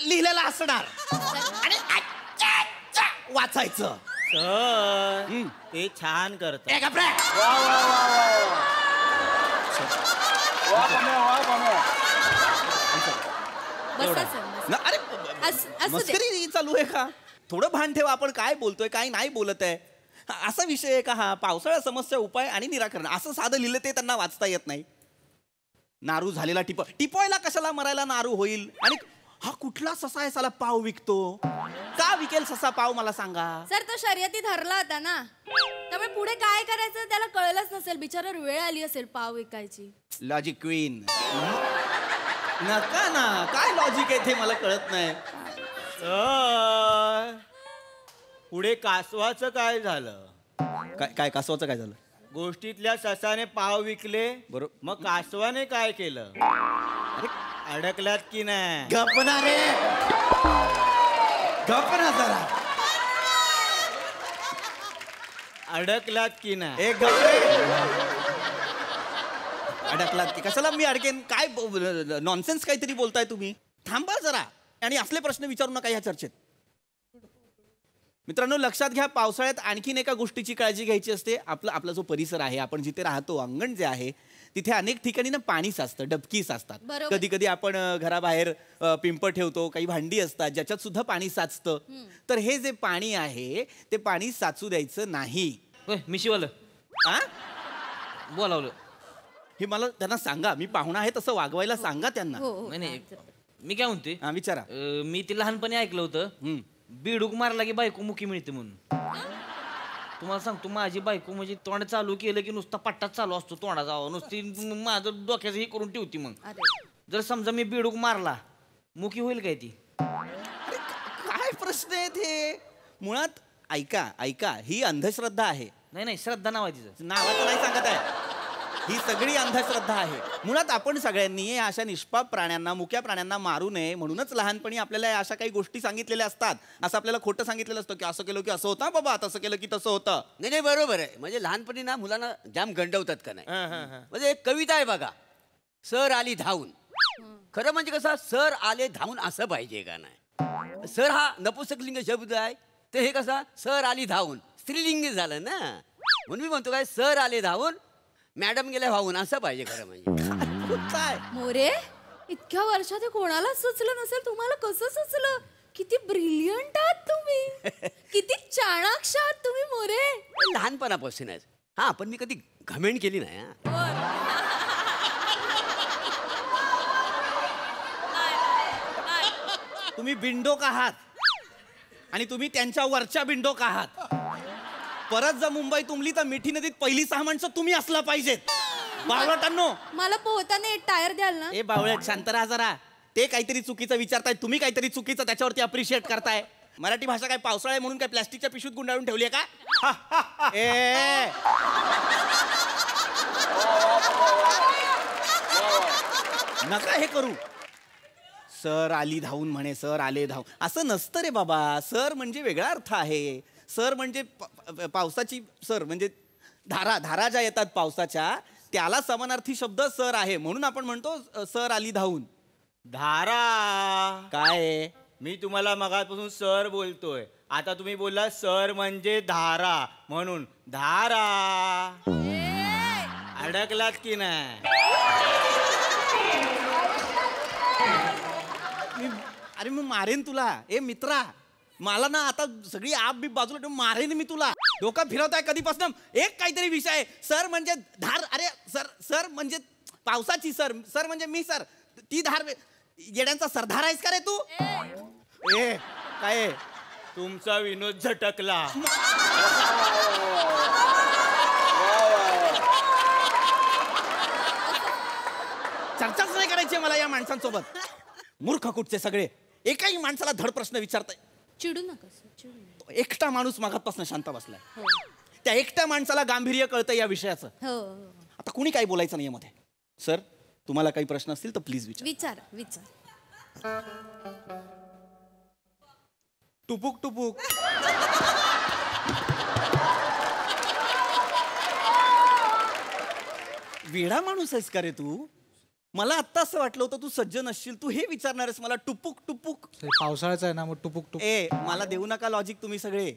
लिहिलेलं असणार आणि वाचायचं. सर ते छान करत. अरे मस्करी चालू आहे का? थोडं भान ठेवा, आपण काय बोलतोय काय नाही बोलत आहे. असा विषय आहे का हा? पावसाळा समस्या उपाय आणि निराकरण असं साधं लिहिलं ते त्यांना वाचता येत नाही. नारू झालेला टिपॉयला कशाला मरायला नारू होईल? आणि हा कुठला ससा आहे साला पाव विकतो? का विकेल ससा पाव मला सांगा? सर तो शर्यती ठरला होता ना, त्यामुळे पुढे काय करायचं त्याला कळलंच नसेल, बिचारावर वेळ आली असेल पाव विकायची. लॉजिक क्वीन नका ना, काय लॉजिक आहे ते मला कळत नाही. पुढे कासवाचं काय झालं? काय कासवाचं काय झालं? गोष्टीतल्या ससाने पाव विकले, बरोबर. मग कासवाने काय केलं? अरे अडकलात की नाही? गपना रे, गपना जरा. अडकलात की नाही? एक गप्पे. अडकलात की कशाला मी अडकेन? काय नॉनसेन्स काहीतरी बोलताय तुम्ही. थांबा जरा आणि असले प्रश्न विचारू नका या चर्चेत. मित्रांनो लक्षात घ्या, पावसाळ्यात आणखीन एका गोष्टीची काळजी घ्यायची असते. आपला जो परिसर आहे, आपण जिथे राहतो, अंगण जे आहे, तिथे अनेक ठिकाणी ना पाणी साचतं, डबकी साचतात. कधी कधी आपण घराबाहेर पिंप ठेवतो, काही भांडी असतात ज्याच्यात सुद्धा पाणी साचतं. तर हे जे पाणी आहे ते पाणी साचू द्यायचं नाही. मी शिवलं बोलावलं हे मला त्यांना सांगा. मी पाहुणा आहे तसं वागवायला सांगा त्यांना. नाही मी काय म्हणते, हा विचारा. मी ते लहानपणी ऐकलं होतं, बिडूक मारला की बायको मुकी मिळते म्हणून. तुम्हाला सांगतो, माझी बायको म्हणजे तोंड चालू केलं की नुसता पट्टाच चालू असतो तोंडाचा, नुसती माझं डोक्याचं हे करून ठेवती. मग जर समजा मी बिडूक मारला, मुकी होईल काय ती? काय प्रश्न आहे ते? मुळात ऐका ही अंधश्रद्धा आहे. नाही श्रद्धा नाव आहे तिचं. नावाचं नाही सांगत आहे, ही सगळी अंधश्रद्धा आहे. मुळात आपण सगळ्यांनी अशा निष्पाप प्राण्यांना, मुक्या प्राण्यांना मारू नये म्हणूनच लहानपणी आपल्याला अशा काही गोष्टी सांगितलेल्या असतात. असं आपल्याला खोटं सांगितलेलं असतं की असं केलं की असं होतं बाबा, तसं केलं की तसं होतं. नाही बरोबर आहे. म्हणजे लहानपणी ना मुलांना जाम गंडवतात का नाही. म्हणजे एक कविता आहे बघा, सर आली धावून. खरं म्हणजे कसं, सर आले धावून असं पाहिजे का नाही. सर हा नपुंसकलिंग शब्द आहे, ते हे कसा सर आली धावून स्त्रीलिंगी झालं ना. म्हणून मी म्हणतो काय, सर आले धावून मॅडम गेल्या वाहून असं पाहिजे खरं म्हणजे. मोरे इतक्या वर्षात हे कोणाला सुचलं नसेल, तुम्हाला कसं सुचलं? किती ब्रिलियंट आहात तुम्ही, किती चाणाक्ष आहात तुम्ही मोरे. लहानपणापासून आहे. हा पण मी कधी घमेंड केली नाही. तुम्ही बिंडोक आहात आणि तुम्ही त्यांच्या वरच्या बिंडोक आहात. परत जर मुंबई तुंबली तर मिठी नदीत पहिली 6 माणसं तुम्ही असला पाहिजेत. बावळटांनो, मला पोहताना एक टायर द्याल ना? ए बावळट शांत राहा जरा. ते काहीतरी चुकीचं विचारताय, तुम्ही काहीतरी चुकीचं त्याच्यावरती अप्रिशिएट करताय. मराठी भाषा काय पावसाळा म्हणून काय प्लॅस्टिकच्या पिशवीत गुंडाळून ठेवली आहे का? ए नका हे करू. सर आली धावून म्हणे, सर आले धावून असं नसतं रे बाबा. सर म्हणजे वेगळा अर्थ आहे. सर म्हणजे पावसाची, सर म्हणजे धारा ज्या येतात पावसाच्या, त्याला समानार्थी शब्द सर आहे. म्हणून आपण म्हणतो सर आली धावून. धारा काय? मी तुम्हाला मगापासून सर बोलतोय, आता तुम्ही बोलला सर म्हणजे धारा, म्हणून धारा. अडकलात की नाही? अरे मी मारेन तुला. ए मित्रा, मला ना आता सगळी आप बी बाजूला ठेवून मारेन मी तुला. डोकं फिरवताय कधीपासून. एक काहीतरी विषय, सर म्हणजे धार. अरे सर म्हणजे पावसाची सर, सर म्हणजे मी सर. ती धार येड्यांचा सरदार आहेस का रे तू? ए काय तुमचा विनोद झटकला. चर्चाच नाही करायची मला या माणसांसोबत. मूर्ख कुठचे सगळे, एकाही माणसाला धड प्रश्न विचारताय. चिडू नका सर, चिडू नका. एकटा माणूस मागापासून शांत बसलाय. त्या एकट्या माणसाला गांभीर्य कळतं या विषयाचं. आता कुणी काही बोलायचं नाहीये मध्ये. सर, तुम्हाला काही प्रश्न असतील तर प्लीज विचार. विचार. टुपुक टुपुक. वेडा माणूस आहेस का रे तू? मला आत्ता असं वाटलं होतं तू सज्जन असशील, तू हे विचारणारस मला टुपुक टुपुक. पावसाळ्याचा आहे ना, मग टुपुक टुपुक. मला देऊ नका लॉजिक तुम्ही सगळे.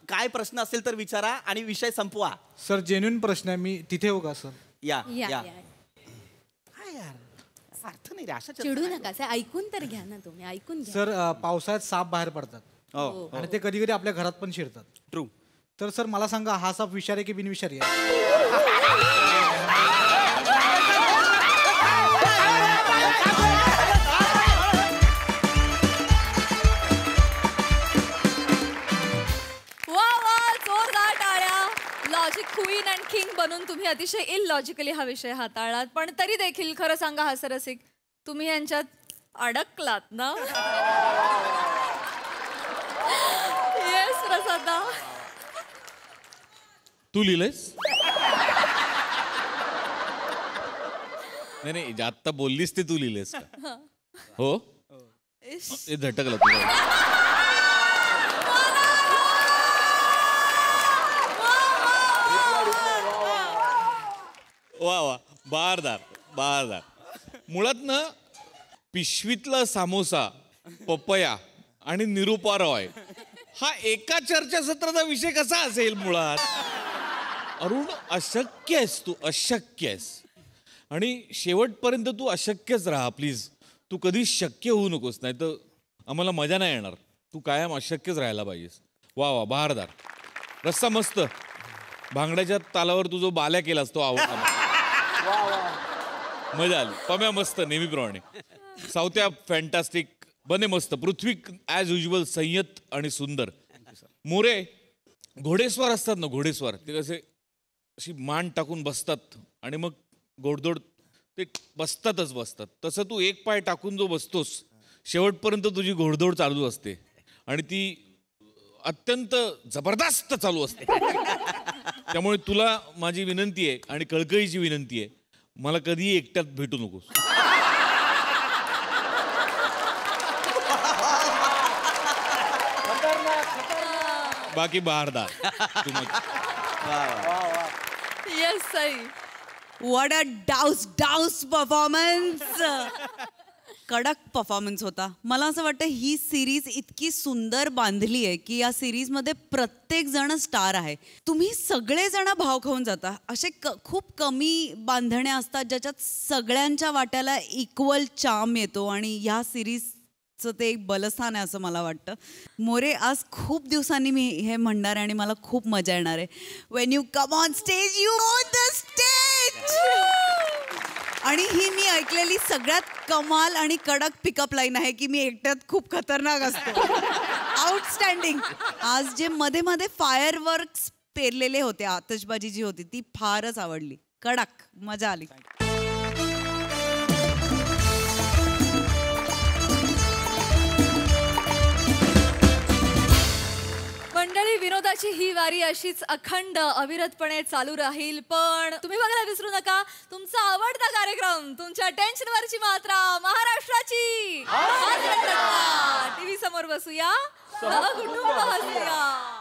काय प्रश्न असेल तर विचारा आणि विषय संपवा. सर जेन्युइन प्रश्न आहे, मी तिथे येऊ का सर? या. काय यार, अर्थ नाही रे अशा चिडू नका सर, ऐकून तर घ्या ना तुम्ही, ऐकून घ्या. सर पावसाळ्यात साप बाहेर पडतात आणि ते कधी कधी आपल्या घरात पण शिरतात. ट्रू. तर सर मला सांगा, हा साप विषारी की बिनविषारी आहे? लॉजिक क्वीन अँड किंग बनून तुम्ही अतिशय इलॉजिकली हा विषय हाताळलात. पण तरी देखील खरं सांगा हास्यरसिक, तुम्ही यांच्यात अडकलात ना? येस प्रसादा, तू लिहिलंयस? नाही, आत्ता बोललीस ते तू लिहिलंयस का? हो, ते झटकलं तुला. वा वा, बहारदार. मुळात ना पिशवीतला सामोसा, पपया आणि निरुपा रॉय हा एका चर्चासत्राचा विषय कसा असेल मुळात? अरुण, अशक्य आहेस तू, अशक्य आहेस. आणि शेवटपर्यंत तू अशक्यच राहा प्लीज. तू कधी शक्य होऊ नकोस, नाही तर आम्हाला मजा नाही येणार. तू कायम अशक्यच राहायला पाहिजेस. वा वा, बहारदार. रस्सा मस्त. भांगड्याच्या तालावर तू जो बाल्या केलास तो आवडला. मजा आली. पम्या मस्त नेहमीप्रमाणे. सावत्या फॅन्टास्टिक. बने मस्त. पृथ्वी ॲज युजल संयत आणि सुंदर. मोरे, घोडेस्वार असतात ना, घोडेस्वार ते कसे अशी मान टाकून बसतात आणि मग गोडदोड ते बसतात. तसं तू एक पाय टाकून जो बसतोस शेवटपर्यंत तुझी घोडदोड चालू असते आणि ती अत्यंत जबरदस्त चालू असते. त्यामुळे तुला माझी विनंती आहे आणि कळकळीची विनंती आहे, मला कधीही एकट्यात भेटू नकोस. बाकी बहारदार. येस सई. व्हॉट अ डाऊस परफॉर्मन्स. कडक परफॉर्मन्स होता. मला असं वाटतं ही सिरीज इतकी सुंदर बांधली आहे की या सिरीजमध्ये प्रत्येक जण स्टार आहे. तुम्ही सगळेजण भाव खाऊन जाता. असे खूप कमी बांधण्या असतात ज्याच्यात सगळ्यांच्या वाट्याला इक्वल चार्म येतो आणि ह्या सिरीजचं ते एक बलस्थान आहे असं मला वाटतं. मोरे, आज खूप दिवसांनी मी हे म्हणणार आहे आणि मला खूप मजा येणार आहे. Wien you come on stage, you on the stage. आणि ही मी ऐकलेली सगळ्यात कमाल आणि कडक पिकअप लाईन आहे की मी एकट्यात खूप खतरनाक असतो. आउटस्टँडिंग. आज जे मध्ये मध्ये फायरवर्क्स पेरलेले होते, आतषबाजी जी होती ती फारच आवडली. कडक मजा आली. मंडळी, विनोदाची ही वारी अशीच अखंड अविरतपणे चालू राहील. पण तुम्ही बघायला विसरू नका तुमचा आवडता कार्यक्रम, तुमच्या टेन्शनवरची मात्रा, महाराष्ट्राची. टीव्ही समोर बसूया, सहकुटुंब हसूया.